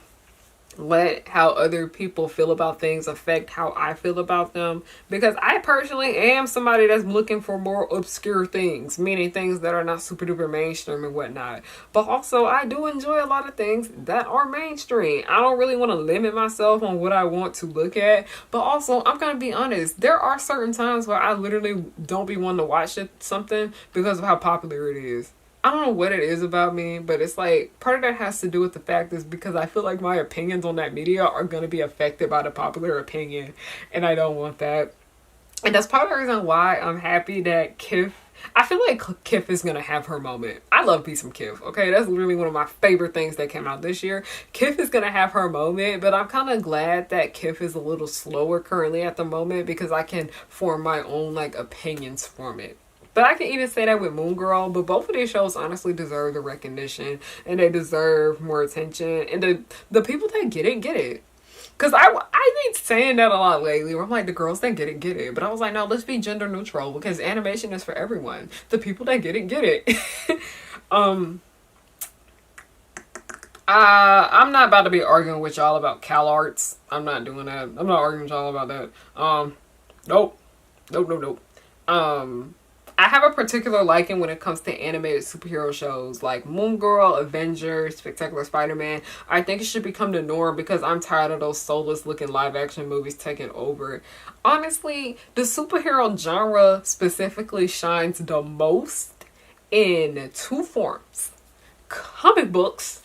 let how other people feel about things affect how I feel about them, because I personally am somebody that's looking for more obscure things, meaning things that are not super duper mainstream and whatnot. But also, I do enjoy a lot of things that are mainstream. I don't really want to limit myself on what I want to look at, but also, I'm gonna be honest, there are certain times where I literally don't be wanting to watch something because of how popular it is. I don't know what it is about me, but it's like part of that has to do with the fact is because I feel like my opinions on that media are going to be affected by the popular opinion, and I don't want that. And that's part of the reason why I'm happy that Kif, I feel like Kif is going to have her moment. I love me some Kif, okay? That's literally one of my favorite things that came out this year. Kif is going to have her moment, but I'm kind of glad that Kif is a little slower currently at the moment because I can form my own like opinions from it. But I can even say that with Moon Girl. But both of these shows honestly deserve the recognition. And they deserve more attention. And the people that get it. Because I been saying that a lot lately. Where I'm like, the girls that get it. But I was like, no, let's be gender neutral. Because animation is for everyone. The people that get it. I'm not about to be arguing with y'all about CalArts. I'm not doing that. I'm not arguing with y'all about that. Nope. I have a particular liking when it comes to animated superhero shows like Moon Girl, Avengers, Spectacular Spider-Man. I think it should become the norm because I'm tired of those soulless looking live action movies taking over. Honestly, the superhero genre specifically shines the most in two forms: comic books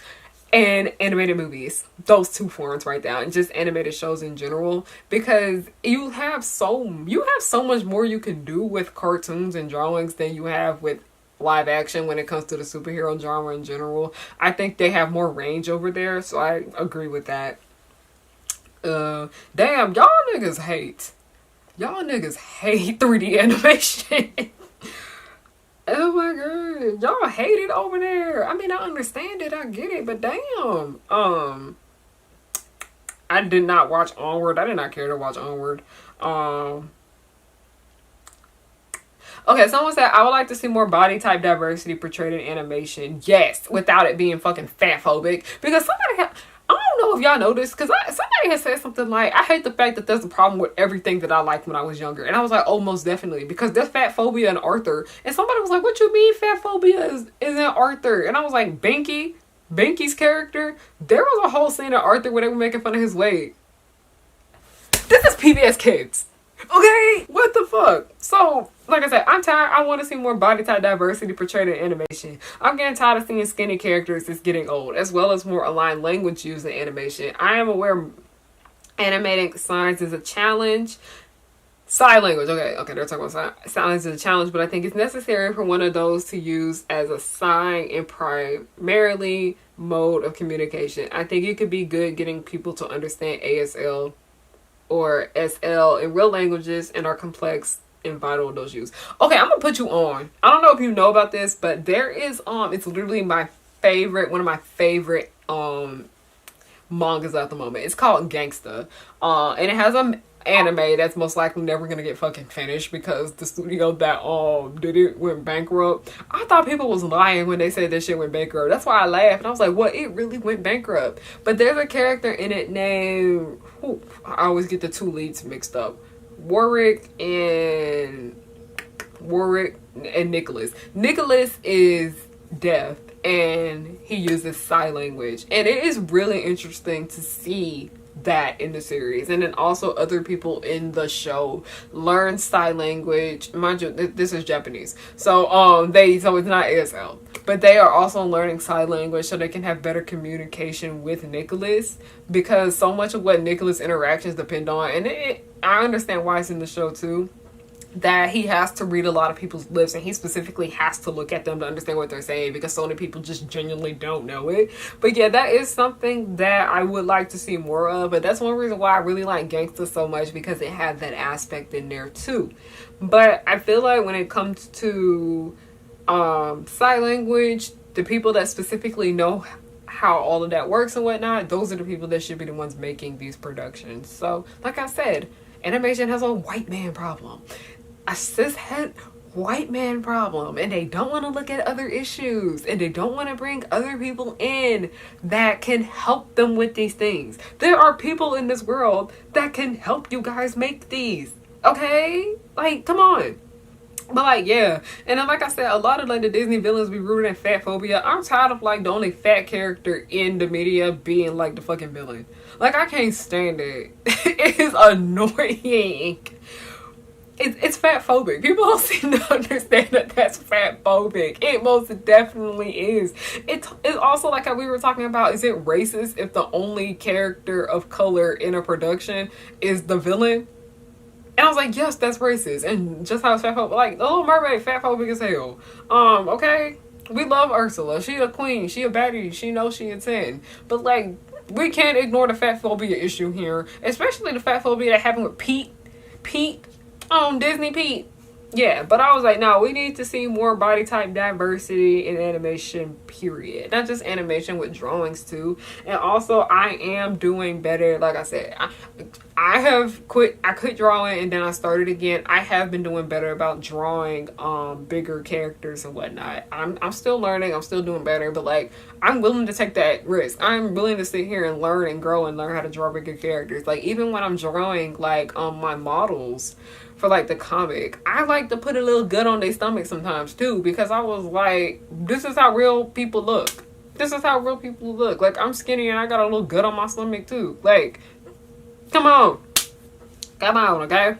and animated movies. Those two forms right there, and just animated shows in general, because you have so much more you can do with cartoons and drawings than you have with live action when it comes to the superhero genre in general. I think they have more range over there, so I agree with that. Damn, y'all niggas hate 3D animation. Oh my god, y'all hate it over there. I mean, I understand it, I get it, but damn. I did not watch Onward. I did not care to watch Onward. Okay, someone said, I would like to see more body type diversity portrayed in animation. Yes, without it being fucking fat phobic. Because I don't know if y'all know this, because somebody has said something like, I hate the fact that there's a problem with everything that I liked when I was younger. And I was like, oh, most definitely. Because there's fat phobia in Arthur. And somebody was like, what you mean fat phobia is in Arthur? And I was like, Binky's character? There was a whole scene in Arthur where they were making fun of his weight. This is PBS Kids. Okay? What the fuck? So, like I said, I'm tired. I want to see more body type diversity portrayed in animation. I'm getting tired of seeing skinny characters that's getting old, as well as more aligned language used in animation. I am aware animating signs is a challenge. Sign language. Okay, they're talking about signs is a challenge, but I think it's necessary for one of those to use as a sign in primarily mode of communication. I think it could be good getting people to understand ASL or SL in real languages and are complex and vital in those use. Okay, I'm gonna put you on. I don't know if you know about this, but there is it's literally one of my favorite mangas at the moment. It's called Gangsta. And it has an anime that's most likely never gonna get fucking finished because the studio that did it went bankrupt. I thought people was lying when they said this shit went bankrupt. That's why I laughed and I was like, what? It really went bankrupt. But there's a character in it named I always get the two leads mixed up. Warwick and Nicholas. Nicholas is deaf and he uses sign language, and it is really interesting to see that in the series. And then also other people in the show learn sign language. Mind you, this is Japanese, so it's not ASL, but they are also learning sign language so they can have better communication with Nicholas, because so much of what Nicholas interactions depend on, and I understand why it's in the show too, that he has to read a lot of people's lips, and he specifically has to look at them to understand what they're saying, because so many people just genuinely don't know it. But yeah, that is something that I would like to see more of. But that's one reason why I really like Gangsta so much, because it had that aspect in there too. But I feel like when it comes to sign language, the people that specifically know how all of that works and whatnot, those are the people that should be the ones making these productions. So like I said, animation has a white man problem, a cishet white man problem, and they don't want to look at other issues, and they don't want to bring other people in that can help them with these things. There are people in this world that can help you guys make these, okay? Like, come on. But like, yeah, and then like I said, a lot of like the Disney villains be rooted in fat phobia. I'm tired of like the only fat character in the media being like the fucking villain. Like, I can't stand it. It is annoying. It's fat phobic. People don't seem to understand that that's fat phobic. It most definitely is. It's also like how we were talking about, is it racist if the only character of color in a production is the villain? And I was like, yes, that's racist. And just how it's fat phobic. Like, The Little Mermaid, fat phobic as hell. Okay? We love Ursula. She a queen. She a baddie. She knows she a 10. But, like, we can't ignore the fat phobia issue here. Especially the fat phobia that happened with Pete. Disney Pete. Yeah, but I was like, no, we need to see more body type diversity in animation, period. Not just animation, with drawings too. And also, I am doing better. Like I said, I quit drawing and then I started again. I have been doing better about drawing bigger characters and whatnot. I'm still learning, I'm still doing better, but like, I'm willing to take that risk. I'm willing to sit here and learn and grow and learn how to draw bigger characters. Like, even when I'm drawing like my models for like the comic, I like to put a little gut on their stomach sometimes too, because I was like, this is how real people look. This is how real people look. Like, I'm skinny and I got a little gut on my stomach too. Like, come on, okay?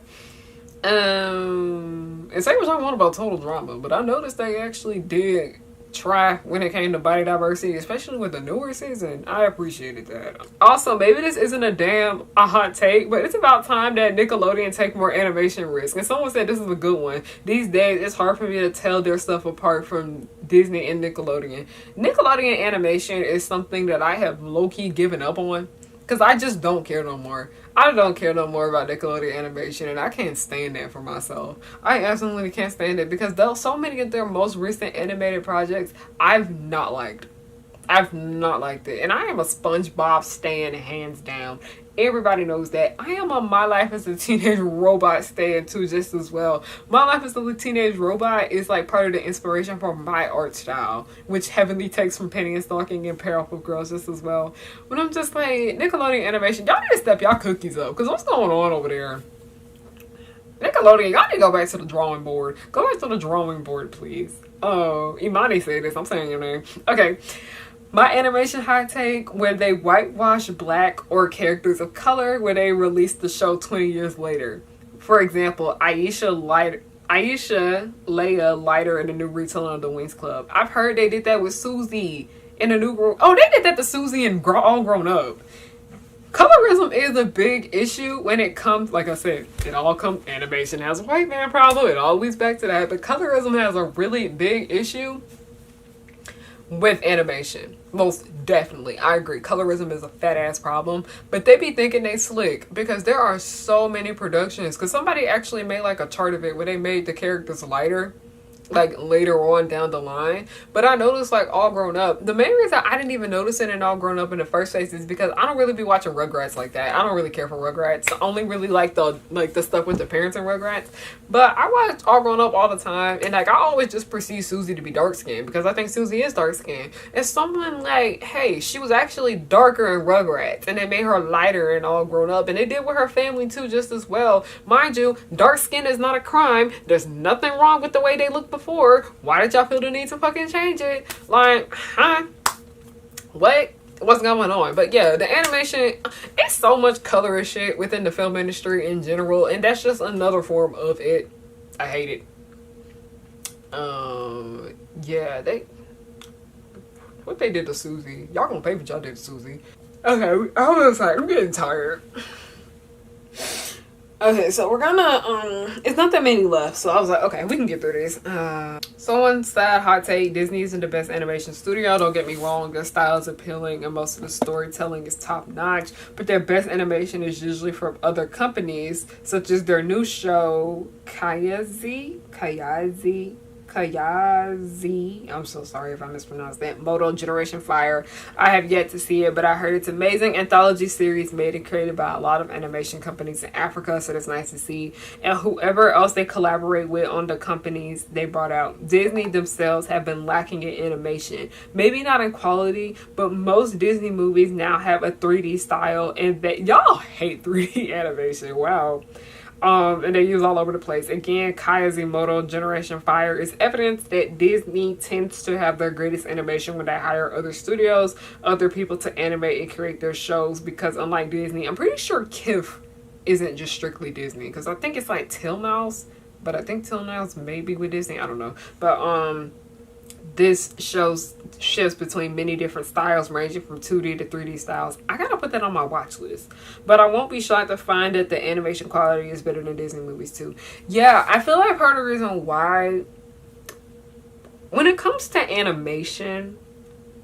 And say what y'all want about Total Drama, but I noticed they actually did try when it came to body diversity, especially with the newer season. I appreciated that. Also, maybe this isn't a hot take, but it's about time that Nickelodeon take more animation risk. And someone said this is a good one. These days, it's hard for me to tell their stuff apart from Disney and Nickelodeon. Nickelodeon animation is something that I have low-key given up on, because I just don't care no more. I don't care no more about Nickelodeon animation, and I can't stand that for myself. I absolutely can't stand it, because so many of their most recent animated projects I've not liked. I've not liked it. And I am a SpongeBob stan, hands down. Everybody knows that. I am a My Life as a Teenage Robot stan too, just as well. My Life as a Teenage Robot is like part of the inspiration for my art style, which heavily takes from Penny and Stalking and Powerpuff Girls just as well. But I'm just like, Nickelodeon animation, y'all need to step y'all cookies up, because what's going on over there? Nickelodeon, y'all need to go back to the drawing board. Go back to the drawing board, please. Oh, Imani said this. I'm saying your name. Okay. My animation hot take, where they whitewash black or characters of color where they release the show 20 years later. For example, Aisha, Leia, Lighter in the new retelling of the Winx Club. I've heard they did that with Susie in the new... Oh, they did that to Susie and All Grown Up. Colorism is a big issue when it comes, like I said, animation has a white man problem. It all leads back to that. But colorism has a really big issue with animation. Most definitely. I agree. Colorism is a fat ass problem. But they be thinking they slick, because there are so many productions. Because somebody actually made like a chart of it where they made the characters lighter, like later on down the line. But I noticed like All Grown Up, the main reason I didn't even notice it in All Grown Up in the first place is because I don't really be watching Rugrats like that. I don't really care for Rugrats. I only really like the stuff with the parents in Rugrats. But I watch All Grown Up all the time, and like I always just perceive Susie to be dark skinned, because I think Susie is dark skinned. And someone like, hey, she was actually darker in Rugrats, and they made her lighter in All Grown Up, and they did with her family too just as well. Mind you, dark skin is not a crime. There's nothing wrong with the way they look before. Why did y'all feel the need to fucking change it? Like, huh? What's going on? But yeah, the animation, it's so much colorist shit within the film industry in general, and that's just another form of it. I hate it. Yeah, what they did to Susie, y'all gonna pay for what y'all did to Susie. Okay, I was like, I'm getting tired. Okay, so we're gonna it's not that many left, so I was like, okay, we can get through this. Someone said, hot take, Disney isn't the best animation studio. Don't get me wrong, their style is appealing and most of the storytelling is top notch, but their best animation is usually from other companies, such as their new show Kayazi. I'm so sorry if I mispronounced that. Moto Generation Fire. I have yet to see it, but I heard it's amazing anthology series made and created by a lot of animation companies in Africa, so that's nice to see. And whoever else they collaborate with on the companies they brought out. Disney themselves have been lacking in animation. Maybe not in quality, but most Disney movies now have a 3D style, and that y'all hate 3D animation. Wow. And they use all over the place. Again, Kayazimoto Generation Fire is evidence that Disney tends to have their greatest animation when they hire other studios, other people to animate and create their shows, because unlike Disney, I'm pretty sure KIF isn't just strictly Disney, because I think it's like Tillmouse, but I think Tillmouse may be with Disney, I don't know. But this shows shifts between many different styles ranging from 2D to 3D styles. I gotta put that on my watch list, but I won't be shocked to find that the animation quality is better than Disney movies too. Yeah, I feel like part of the reason why when it comes to animation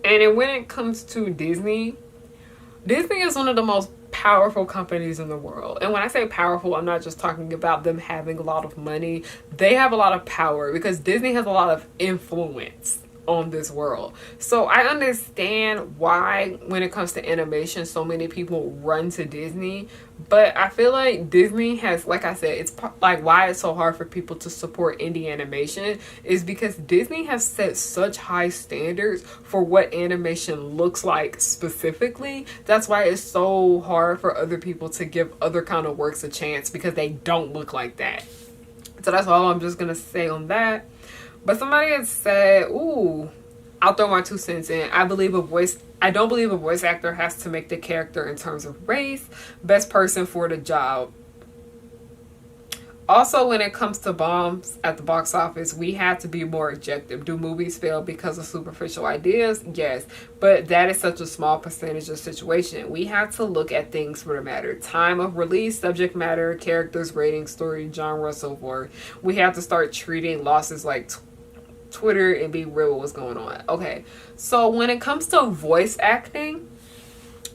and when it comes to Disney is one of the most powerful companies in the world. And when I say powerful, I'm not just talking about them having a lot of money. They have a lot of power because Disney has a lot of influence on this world. So I understand why when it comes to animation so many people run to Disney, but I feel like Disney has, like I said, it's like why it's so hard for people to support indie animation is because Disney has set such high standards for what animation looks like specifically. That's why it's so hard for other people to give other kind of works a chance, because they don't look like that. So that's all I'm just gonna say on that. But somebody had said, ooh, I'll throw my 2 cents in. I don't believe a voice actor has to make the character in terms of race. Best person for the job. Also, when it comes to bombs at the box office, we have to be more objective. Do movies fail because of superficial ideas? Yes, but that is such a small percentage of the situation. We have to look at things for the matter. Time of release, subject matter, characters, rating, story, genre, so forth. We have to start treating losses like Twitter and be real with what's going on. Okay, so when it comes to voice acting,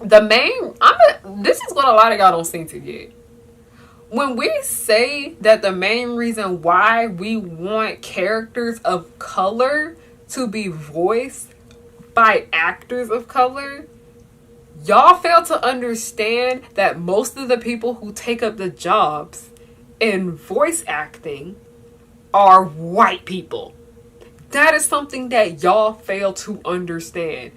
this is what a lot of y'all don't seem to get. When we say that the main reason why we want characters of color to be voiced by actors of color, y'all fail to understand that most of the people who take up the jobs in voice acting are white people. That is something that y'all fail to understand.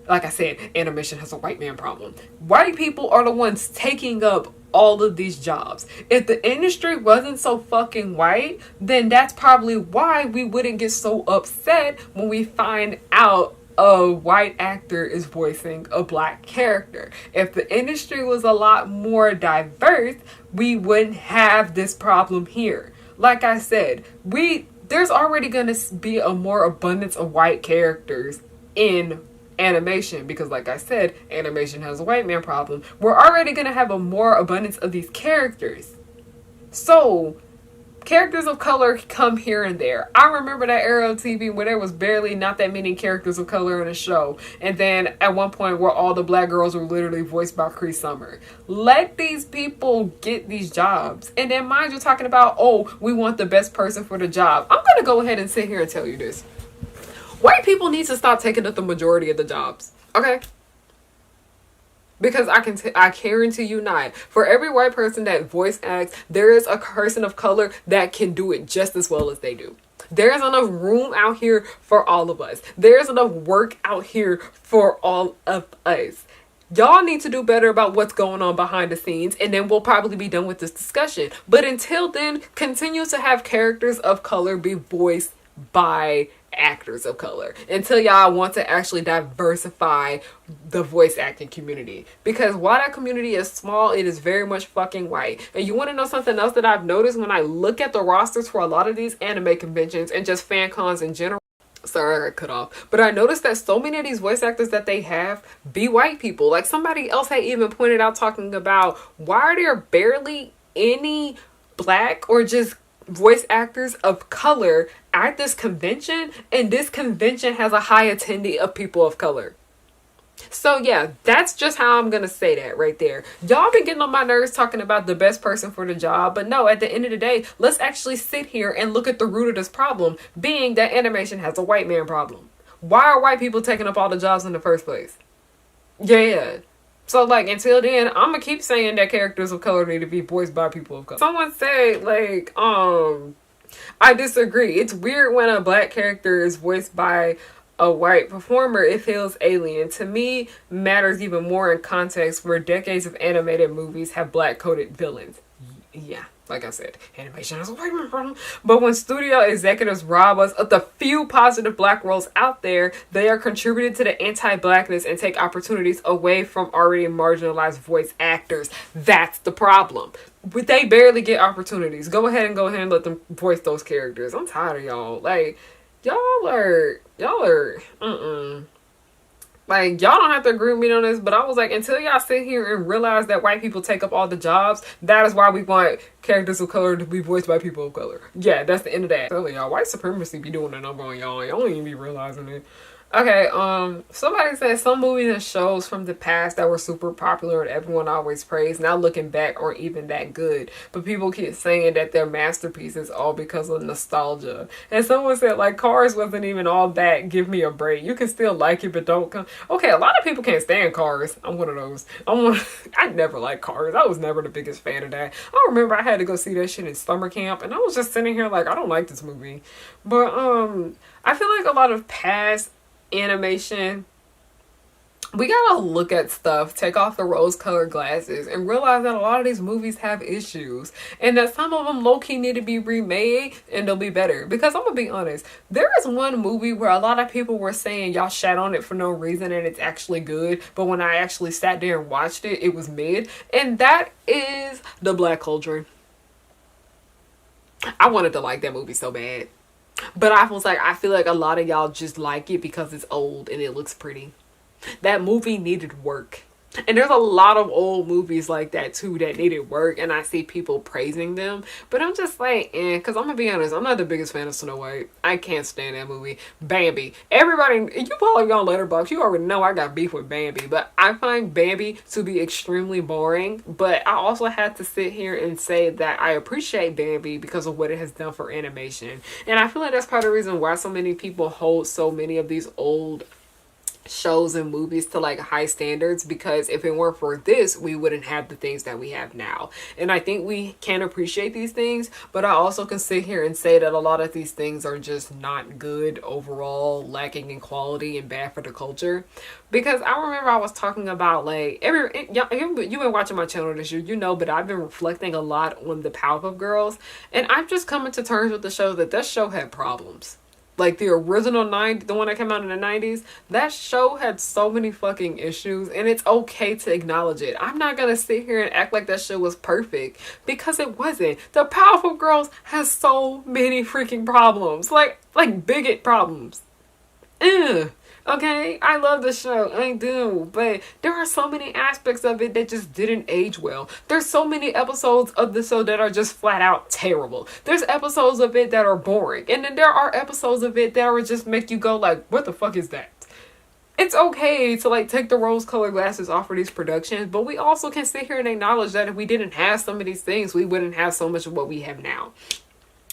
Like I said, animation has a white man problem. White people are the ones taking up all of these jobs. If the industry wasn't so fucking white, then that's probably why we wouldn't get so upset when we find out a white actor is voicing a black character. If the industry was a lot more diverse, we wouldn't have this problem here. Like I said, there's already going to be a more abundance of white characters in animation, because like I said, animation has a white man problem. We're already going to have a more abundance of these characters. So characters of color come here and there. I remember that era of TV where there was barely not that many characters of color in a show, and then at one point where all the black girls were literally voiced by Cree Summer. Let these people get these jobs, and then mind you talking about, oh, we want the best person for the job. I'm gonna go ahead and sit here and tell you this: white people need to stop taking up the majority of the jobs, okay? Because I guarantee you not. For every white person that voice acts, there is a person of color that can do it just as well as they do. There's enough room out here for all of us. There's enough work out here for all of us. Y'all need to do better about what's going on behind the scenes, and then we'll probably be done with this discussion. But until then, continue to have characters of color be voiced by actors of color until y'all want to actually diversify the voice acting community, because while that community is small, it is very much fucking white. And you want to know something else that I've noticed when I look at the rosters for a lot of these anime conventions and just fan cons in general? Sorry, I got cut off. But I noticed that so many of these voice actors that they have be white people. Like somebody else had even pointed out, talking about why are there barely any black or just voice actors of color at this convention, and this convention has a high attendee of people of color. So yeah, that's just how I'm gonna say that right there. Y'all been getting on my nerves talking about the best person for the job, but no, at the end of the day, let's actually sit here and look at the root of this problem, being that animation has a white man problem. Why are white people taking up all the jobs in the first place? Yeah. So like, until then, I'm gonna keep saying that characters of color need to be voiced by people of color. Someone said like, I disagree. It's weird when a black character is voiced by a white performer. It feels alien. To me, matters even more in context where decades of animated movies have black coded villains. Yeah, like I said, animation has a white man problem. But when studio executives rob us of the few positive black roles out there, they are contributing to the anti-blackness and take opportunities away from already marginalized voice actors. That's the problem. But they barely get opportunities. Go ahead and let them voice those characters. I'm tired of y'all. Like, y'all are, like, y'all don't have to agree with me on this, but I was like, until y'all sit here and realize that white people take up all the jobs, that is why we want characters of color to be voiced by people of color. Yeah, that's the end of that. Telling y'all, white supremacy be doing a number on y'all. Y'all don't even be realizing it. Okay, somebody said some movies and shows from the past that were super popular and everyone always praised, now looking back aren't even that good. But people keep saying that they're masterpieces all because of nostalgia. And someone said, like, Cars wasn't even all that. Give me a break. You can still like it, but don't come. Okay, a lot of people can't stand Cars. I'm one of those. I never liked Cars. I was never the biggest fan of that. I remember I had to go see that shit in summer camp, and I was just sitting here like, I don't like this movie. But, I feel like a lot of past animation, we gotta look at stuff, take off the rose-colored glasses, and realize that a lot of these movies have issues, and that some of them low-key need to be remade, and they'll be better. Because I'm gonna be honest, there is one movie where a lot of people were saying y'all shat on it for no reason, and it's actually good, but when I actually sat there and watched it, it was mid, and that is The Black Cauldron. I wanted to like that movie so bad. But I was like, I feel like a lot of y'all just like it because it's old and it looks pretty. That movie needed work. And there's a lot of old movies like that too that needed work, and I see people praising them. But I'm just like, because I'm going to be honest, I'm not the biggest fan of Snow White. I can't stand that movie. Bambi. Everybody, you follow me on Letterboxd, you already know I got beef with Bambi. But I find Bambi to be extremely boring. But I also had to sit here and say that I appreciate Bambi because of what it has done for animation. And I feel like that's part of the reason why so many people hold so many of these old shows and movies to like high standards, because if it weren't for this, we wouldn't have the things that we have now. And I think we can appreciate these things, but I also can sit here and say that a lot of these things are just not good overall, lacking in quality and bad for the culture. Because I remember I was talking about like you've been watching my channel this year, you know, but I've been reflecting a lot on the Powerpuff Girls, and I'm just coming to terms with the show that show had problems. Like the original the one that came out in the 90s, that show had so many fucking issues, and it's okay to acknowledge it. I'm not gonna sit here and act like that show was perfect, because it wasn't. The Powerpuff Girls has so many freaking problems, like bigot problems. Ugh. Okay, I love the show, I do, but there are so many aspects of it that just didn't age well. There's so many episodes of the show that are just flat out terrible. There's episodes of it that are boring, and then there are episodes of it that are just make you go like, what the fuck is that? It's okay to like take the rose-colored glasses off of these productions, but we also can sit here and acknowledge that if we didn't have some of these things, we wouldn't have so much of what we have now.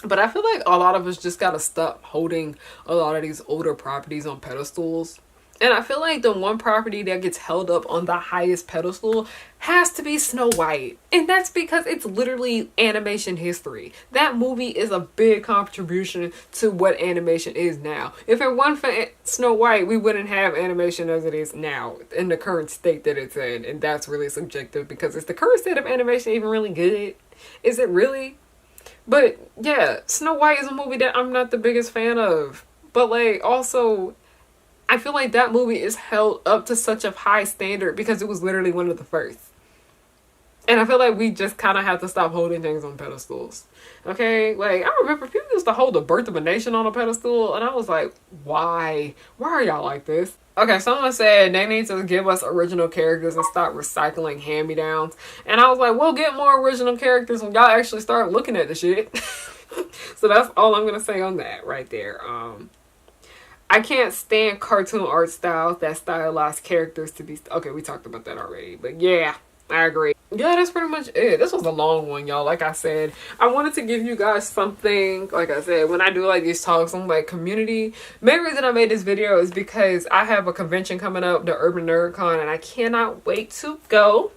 But I feel like a lot of us just gotta stop holding a lot of these older properties on pedestals. And I feel like the one property that gets held up on the highest pedestal has to be Snow White. And that's because it's literally animation history. That movie is a big contribution to what animation is now. If it weren't for Snow White, we wouldn't have animation as it is now, in the current state that it's in. And that's really subjective, because is the current state of animation even really good? Is it really? But yeah, Snow White is a movie that I'm not the biggest fan of. But like, also, I feel like that movie is held up to such a high standard because it was literally one of the first. And I feel like we just kind of have to stop holding things on pedestals. Okay? Like, I remember people used to hold the Birth of a Nation on a pedestal, and I was like, why? Why are y'all like this? Okay, someone said they need to give us original characters and stop recycling hand-me-downs. And I was like, we'll get more original characters when y'all actually start looking at the shit. So that's all I'm gonna say on that right there. I can't stand cartoon art styles that stylize characters to be... Okay, we talked about that already. But yeah, I agree. Yeah, that's pretty much it. This was a long one, y'all. Like I said, I wanted to give you guys something. Like I said, when I do like these talks on like community, main reason I made this video is because I have a convention coming up, the Urban Nerd Con, and I cannot wait to go.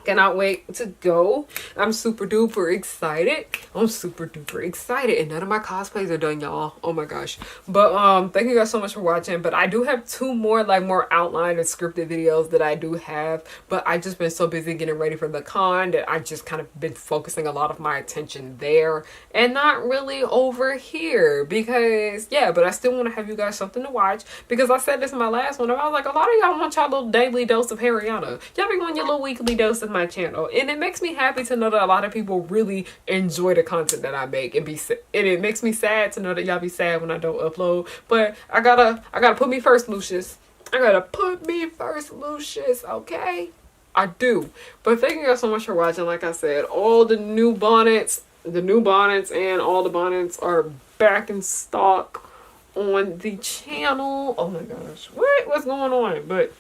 Cannot wait to go. I'm super duper excited. I'm super duper excited. And none of my cosplays are done, y'all. Oh my gosh. But thank you guys so much for watching. But I do have 2 more like more outlined and scripted videos that I do have. But I just been so busy getting ready for the con that I just kind of been focusing a lot of my attention there and not really over here. Because yeah, but I still want to have you guys something to watch. Because I said this in my last one. I was like, a lot of y'all want y'all little daily dose of Harryana. Y'all be wanting your little weekly dose of my channel, and it makes me happy to know that a lot of people really enjoy the content that I make, and it makes me sad to know that y'all be sad when I don't upload. But I gotta put me first, Lucius. I gotta put me first, Lucius. Okay, I do. But thank you guys so much for watching. Like I said, all the new bonnets and all the bonnets are back in stock on the channel. Oh my gosh, what's going on? But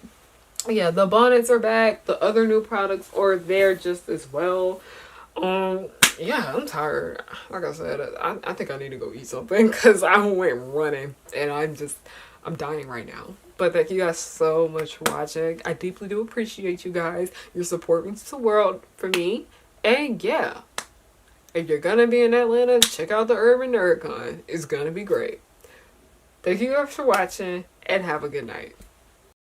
yeah, the bonnets are back. The other new products are there just as well. Yeah, I'm tired. Like I said, I think I need to go eat something because I went running and I'm dying right now. But thank you guys so much for watching. I deeply do appreciate you guys. Your support means the world for me. And yeah, if you're gonna be in Atlanta, check out the Urban Nerd Con. It's gonna be great. Thank you guys for watching and have a good night.